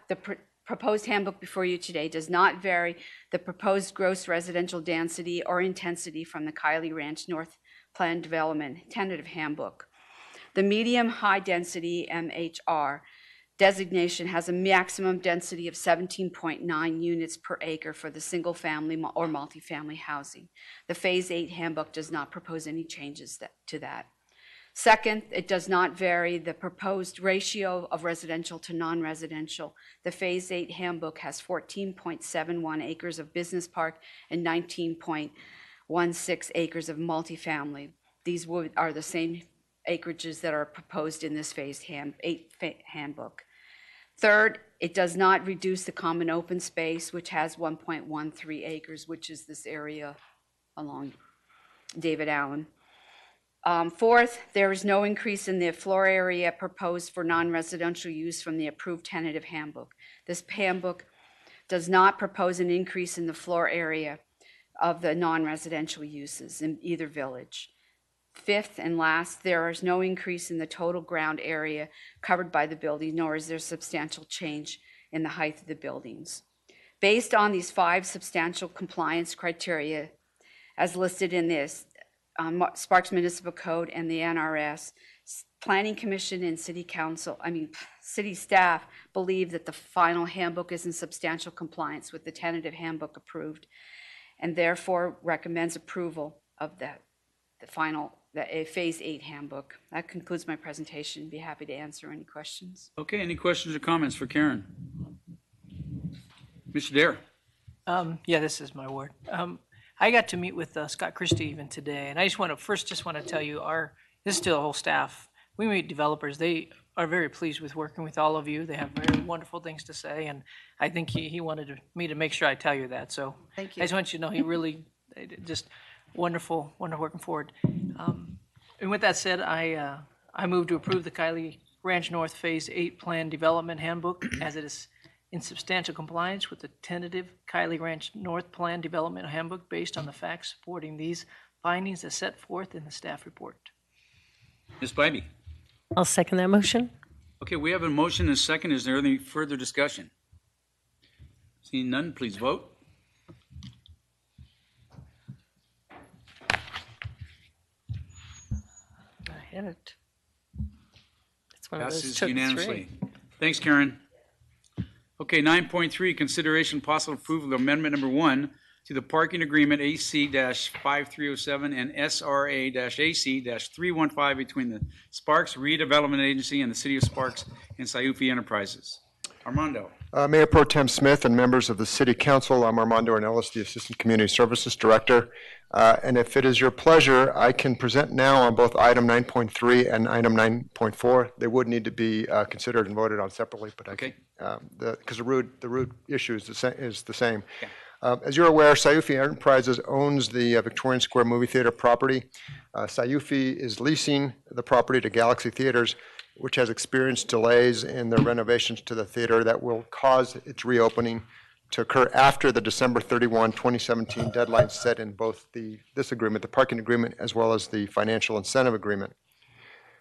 proposed handbook before you today does not vary the proposed gross residential density or intensity from the Kylie Ranch North Plan Development tentative handbook. The medium-high density MHR designation has a maximum density of 17.9 units per acre for the single-family or multifamily housing. The Phase 8 handbook does not propose any changes to that. Second, it does not vary the proposed ratio of residential to non-residential. The Phase 8 handbook has 14.71 acres of business park and 19.1 0.16 acres of multifamily. These are the same acreages that are proposed in this phased handbook. Third, it does not reduce the common open space, which has 1.13 acres, which is this area along David Allen. Fourth, there is no increase in the floor area proposed for non-residential use from the approved tentative handbook. This handbook does not propose an increase in the floor area of the non-residential uses in either village. Fifth and last, there is no increase in the total ground area covered by the building, nor is there substantial change in the height of the buildings. Based on these 5 substantial compliance criteria, as listed in this Sparks Municipal Code and the NRS, Planning Commission and City staff believe that the final handbook is in substantial compliance with the tentative handbook approved, and therefore recommends approval of the Phase 8 handbook. That concludes my presentation. Be happy to answer any questions. Okay, any questions or comments for Karen? Mr. Dare. Yeah, this is my ward. I got to meet with Scott Christie even today, and I just want to tell you, this is to the whole staff. We meet developers. They are very pleased with working with all of you. They have very wonderful things to say, and I think he wanted me to make sure I tell you that. So thank you. I just want you to know he really just wonderful working forward. And with that said, I move to approve the Kylie Ranch North Phase 8 Plan Development Handbook as it is in substantial compliance with the tentative Kylie Ranch North Plan Development Handbook based on the facts supporting these findings as set forth in the staff report. Ms. Bybee. I'll second that motion. Okay, we have a motion and a second. Is there any further discussion? Seeing none, please vote. I had it. It's one of those Passes took unanimously. 3. Thanks, Karen. Okay, 9.3, consideration possible approval of amendment number 1 to the parking agreement AC-5307 and SRA-AC-315 between the Sparks Redevelopment Agency and the City of Sparks and Sayufi Enterprises. Armando. Mayor Pro Tem Smith and members of the City Council, I'm Armando Ornelas, the Assistant Community Services Director. And if it is your pleasure, I can present now on both item 9.3 and item 9.4. They would need to be considered and voted on separately, but okay. Because the root issue is the same. Okay. As you're aware, Sayufi Enterprises owns the Victorian Square Movie Theater property. Sayufi is leasing the property to Galaxy Theaters, which has experienced delays in the renovations to the theater that will cause its reopening to occur after the December 31, 2017 deadline set in both this agreement, the parking agreement, as well as the financial incentive agreement.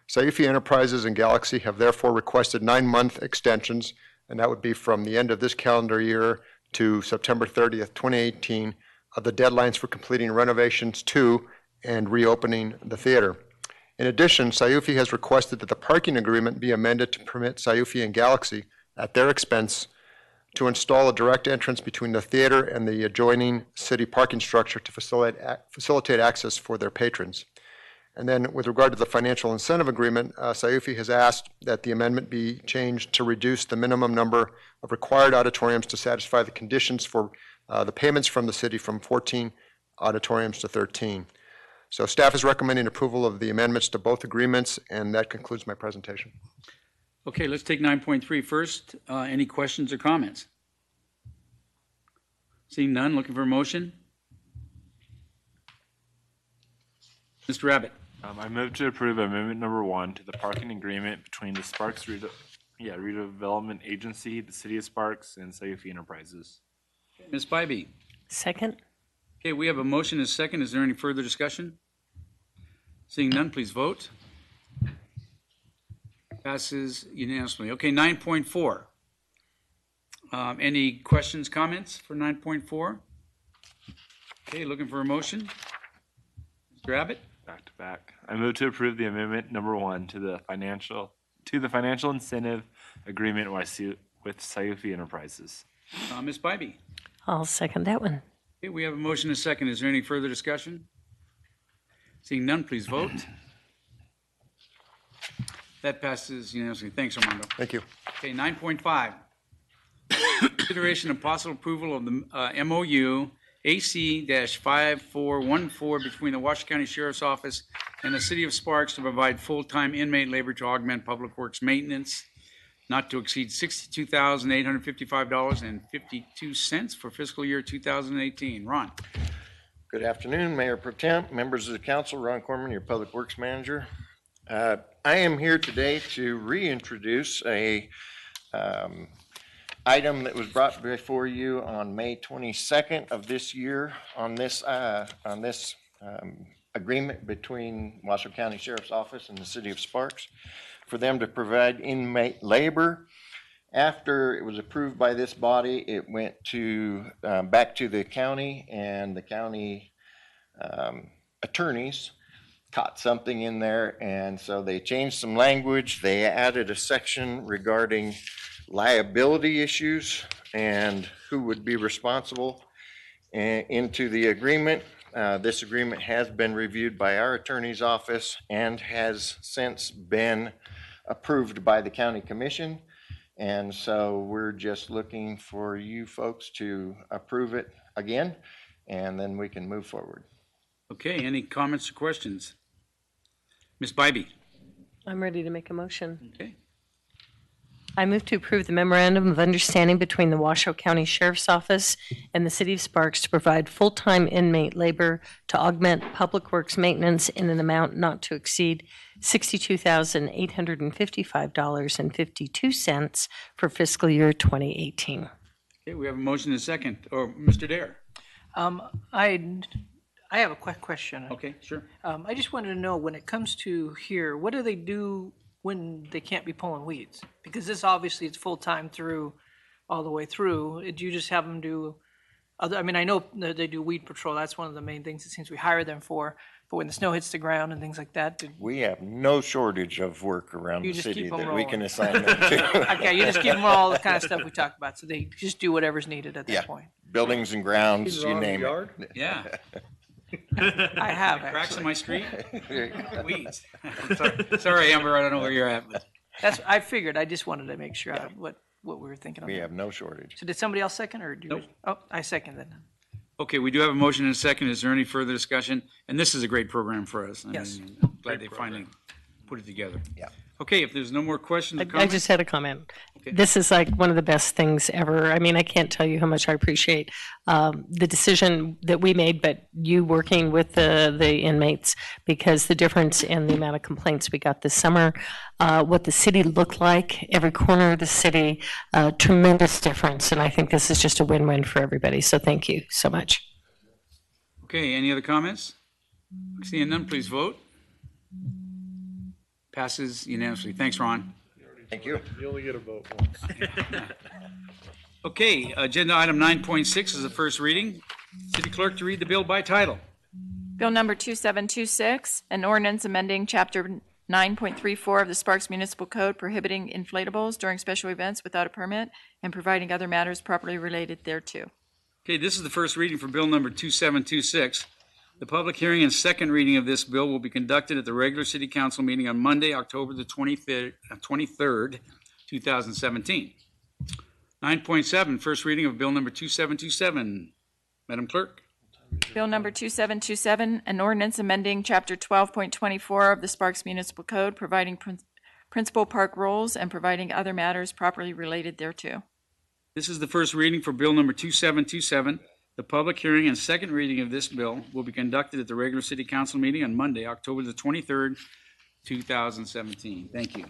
Sayufi Enterprises and Galaxy have therefore requested 9-month extensions, and that would be from the end of this calendar year to September 30th, 2018, of the deadlines for completing renovations to and reopening the theater. In addition, Sayufi has requested that the parking agreement be amended to permit Sayufi and Galaxy, at their expense, to install a direct entrance between the theater and the adjoining city parking structure to facilitate access for their patrons. And then with regard to the financial incentive agreement, Sayufi has asked that the amendment be changed to reduce the minimum number of required auditoriums to satisfy the conditions for the payments from the city from 14 auditoriums to 13. So staff is recommending approval of the amendments to both agreements, and that concludes my presentation. Okay, let's take 9.3 first. Any questions or comments? Seeing none, looking for a motion? Mr. Abbott. I move to approve amendment number 1 to the parking agreement between the Sparks Redevelopment Agency, the City of Sparks, and Sayufi Enterprises. Ms. Bybee. Second. Okay, we have a motion and a second. Is there any further discussion? Seeing none, please vote. Passes unanimously. Okay, 9.4. Any questions, comments for 9.4? Okay, looking for a motion. Mr. Abbott? Back to back. I move to approve the amendment number 1 to the financial incentive agreement with Sayufi Enterprises. Ms. Bybee? I'll second that one. Okay, we have a motion and a second. Is there any further discussion? Seeing none, please vote. That passes unanimously. Thanks, Armando. Thank you. Okay, 9.5. Consideration of possible approval of the MOU AC-5414 between the Washoe County Sheriff's Office and the City of Sparks to provide full-time inmate labor to augment public works maintenance, not to exceed $62,855.52 for fiscal year 2018. Ron? Good afternoon, Mayor Pro Tem, members of the council. Ron Corman, your Public Works Manager. I am here today to reintroduce a item that was brought before you on May 22nd of this year on this agreement between Washoe County Sheriff's Office and the City of Sparks for them to provide inmate labor. After it was approved by this body, it went to back to the county, and the county attorneys caught something in there, and so they changed some language. They added a section regarding liability issues and who would be responsible into the agreement. This agreement has been reviewed by our attorney's office and has since been approved by the county commission. And so we're just looking for you folks to approve it again, and then we can move forward. Okay, any comments or questions? Ms. Bybee? I'm ready to make a motion. Okay. I move to approve the memorandum of understanding between the Washoe County Sheriff's Office and the City of Sparks to provide full-time inmate labor to augment public works maintenance in an amount not to exceed $62,855.52 for fiscal year 2018. Okay, we have a motion and a second. Or Mr. Dare? I have a quick question. Okay, sure. I just wanted to know, when it comes to here, what do they do when they can't be pulling weeds? Because this obviously it's full-time through, all the way through. Do you just have them do other, I mean, I know that they do weed patrol. That's one of the main things it seems we hire them for. But when the snow hits the ground and things like that, we have no shortage of work around the city that we can assign them to. Okay, you just give them all the kind of stuff we talked about, so they just do whatever's needed at that point. Buildings and grounds, you name it. Yeah. I have, Cracks in my street? Weeds. Sorry, Amber, I don't know where you're at. But. I figured. I just wanted to make sure what we were thinking of. We have no shortage. So did somebody else second, or do you? Nope. Oh, I second that. Okay, we do have a motion and a second. Is there any further discussion? And this is a great program for us. Yes. I'm glad they finally put it together. Yeah. Okay, if there's no more questions or I comments. just had a comment. Okay. This is like one of the best things ever. I mean, I can't tell you how much I appreciate the decision that we made, but you working with the inmates, because the difference in the amount of complaints we got this summer, what the city looked like, every corner of the city, tremendous difference. And I think this is just a win-win for everybody. So thank you so much. Okay, any other comments? Seeing none, please vote. Passes unanimously. Thanks, Ron. Thank you. You only get a vote once. Okay, agenda item 9.6 is the first reading. City Clerk to read the bill by title. Bill number 2726, an ordinance amending Chapter 9.34 of the Sparks Municipal Code prohibiting inflatables during special events without a permit and providing other matters properly related thereto. Okay, this is the first reading for bill number 2726. The public hearing and second reading of this bill will be conducted at the regular city council meeting on Monday, October the 23rd, 2017. 9.7, first reading of bill number 2727. Madam Clerk. Bill number 2727, an ordinance amending Chapter 12.24 of the Sparks Municipal Code providing principal park rules and providing other matters properly related thereto. This is the first reading for bill number 2727. The public hearing and second reading of this bill will be conducted at the regular city council meeting on Monday, October the 23rd, 2017. Thank you.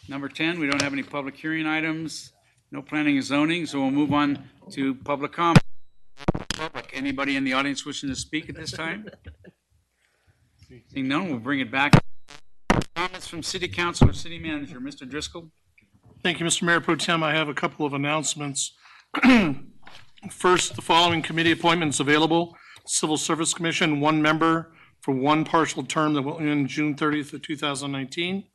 Number 10, we don't have any public hearing items, no planning and zoning, so we'll move on to public comment. Public, anybody in the audience wishing to speak at this time? Seeing none, we'll bring it back. Comments from city council or city manager, Mr. Driscoll. Thank you, Mr. Mayor Pro Tem. I have a couple of announcements. First, the following committee appointments available. Civil Service Commission, 1 member for 1 partial term that will end June 30th of 2019.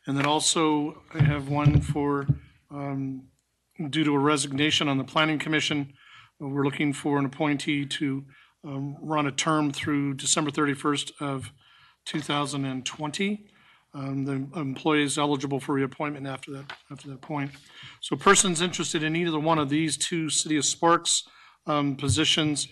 And then also I have one for, due to a resignation on the Planning Commission, we're looking for an appointee to run a term through December 31st of 2020. The employee is eligible for reappointment after that point. So persons interested in either one of these two City of Sparks positions.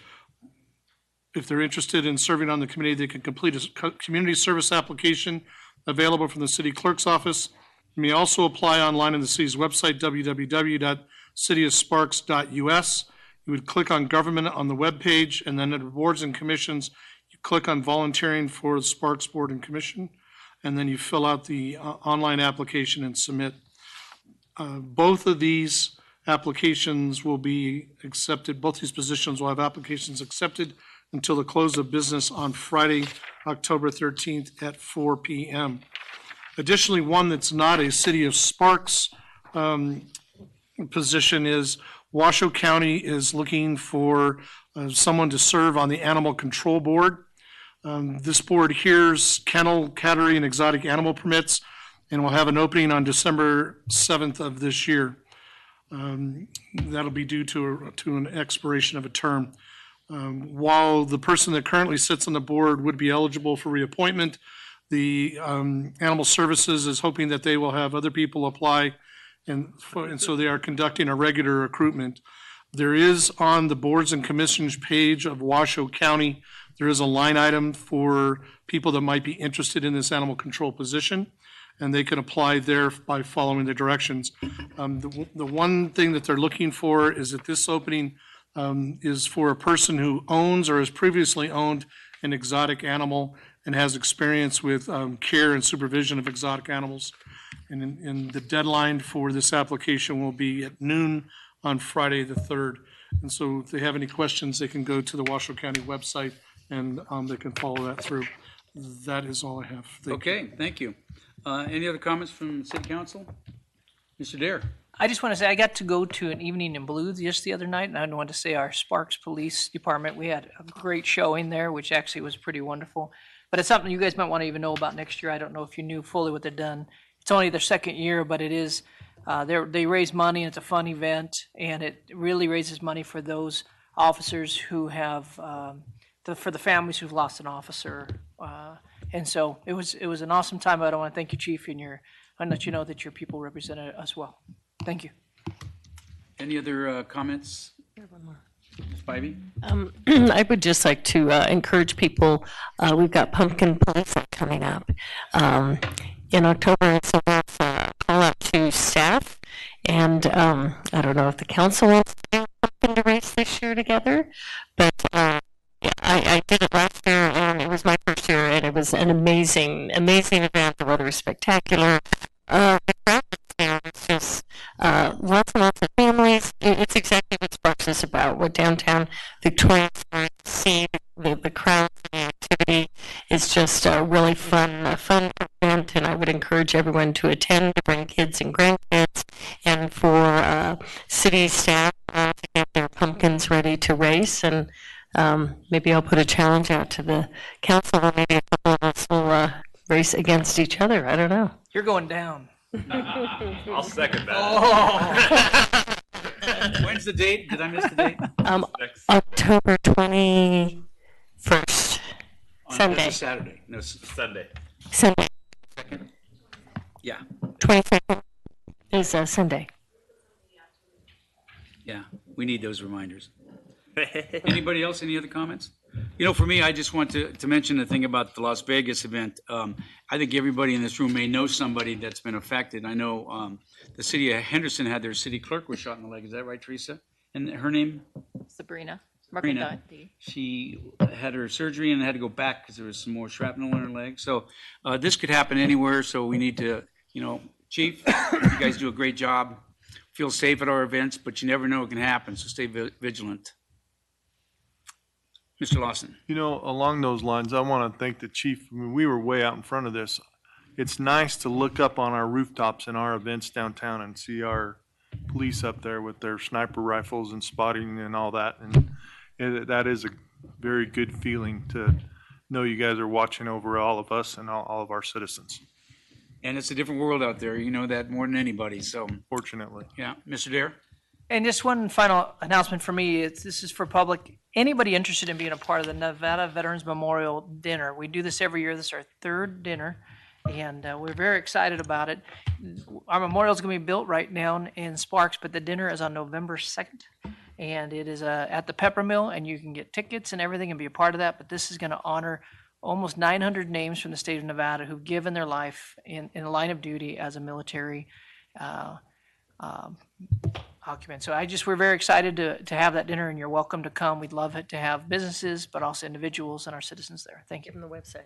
If they're interested in serving on the committee, they can complete a community service application available from the city clerk's office. You may also apply online on the city's website, www.cityofsparks.us. You would click on government on the web page, and then under boards and commissions, you click on volunteering for the Sparks Board and Commission, and then you fill out the online application and submit. Both of these applications will be accepted, both these positions will have applications accepted until the close of business on Friday, October 13th at 4 p.m. Additionally, one that's not a City of Sparks position is Washoe County is looking for someone to serve on the Animal Control Board. This board hears kennel, cattery, and exotic animal permits, and will have an opening on December 7th of this year. That'll be due to an expiration of a term. While the person that currently sits on the board would be eligible for reappointment, the Animal Services is hoping that they will have other people apply, and so they are conducting a regular recruitment. There is on the boards and commissions page of Washoe County, there is a line item for people that might be interested in this animal control position, and they can apply there by following the directions. The one thing that they're looking for is that this opening is for a person who owns or has previously owned an exotic animal and has experience with care and supervision of exotic animals. And the deadline for this application will be at noon on Friday the 3rd. And so if they have any questions, they can go to the Washoe County website and they can follow that through. That is all I have. Thank you. Any other comments from City Council? Mr. Dare. I just want to say, I got to go to an evening in Blue just the other night, and I want to say our Sparks Police Department, we had a great showing there, which actually was pretty wonderful. But it's something you guys might want to even know about next year. I don't know if you knew fully what they've done. It's only their second year, but it is, they raise money, and it's a fun event, and it really raises money for those officers who have, for the families who've lost an officer. And so it was an awesome time. I want to thank you, Chief, and let you know that your people represented us well. Thank you. Any other comments? Ms. Spivey? I would just like to encourage people, we've got Pumpkin Police coming up in October, so that's a call out to staff. And I don't know if the council wants to do something to race this year together, but I did it last year, and it was my first year, and it was an amazing event. The weather was spectacular. The crowd there was just lots and lots of families. It's exactly what Sparks is about, what downtown Victoria is see. The crowd and the activity is just a really fun event, and I would encourage everyone to attend, to bring kids and grandkids, and for city staff to get their pumpkins ready to race. And maybe I'll put a challenge out to the council, or maybe a couple of us will race against each other. I don't know. You're going down. I'll second that. Oh. When's the date? Did I miss the date? October 21st, Sunday. That's a Saturday. No, Sunday. Sunday. Yeah. 22nd is Sunday. Yeah, we need those reminders. Anybody else, any other comments? You know, for me, I just want to mention the thing about the Las Vegas event. I think everybody in this room may know somebody that's been affected. I know the city of Henderson had their city clerk was shot in the leg. Is that right, Teresa? And her name? Sabrina. Sabrina. She had her surgery and had to go back because there was some more shrapnel in her leg. So this could happen anywhere. So we need to, Chief, you guys do a great job. Feel safe at our events, but you never know what can happen. So stay vigilant. Mr. Lawson. Along those lines, I want to thank the chief. I mean, we were way out in front of this. It's nice to look up on our rooftops in our events downtown and see our police up there with their sniper rifles and spotting and all that. And that is a very good feeling to know you guys are watching over all of us and all of our citizens. And it's a different world out there. You know that more than anybody. So fortunately. Yeah. Mr. Dare? And just one final announcement for me. This is for public. Anybody interested in being a part of the Nevada Veterans Memorial Dinner? We do this every year. This is our third dinner, and we're very excited about it. Our memorial is going to be built right now in Sparks, but the dinner is on November 2nd. And it is at the Peppermill, and you can get tickets and everything and be a part of that. But this is going to honor almost 900 names from the state of Nevada who've given their life in a line of duty as a military occupant. So we're very excited to have that dinner, and you're welcome to come. We'd love it to have businesses, but also individuals and our citizens there. Thank you. Give them the website.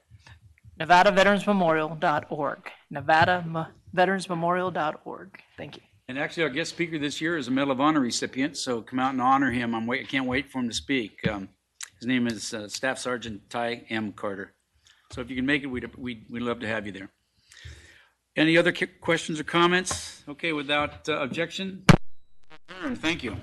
NevadaVeteransMemorial.org. NevadaVeteransMemorial.org. Thank you. And actually, our guest speaker this year is a Medal of Honor recipient, so come out and honor him. I can't wait for him to speak. His name is Staff Sergeant Ty M. Carter. So if you can make it, we'd love to have you there. Any other questions or comments? Okay, without objection? Thank you.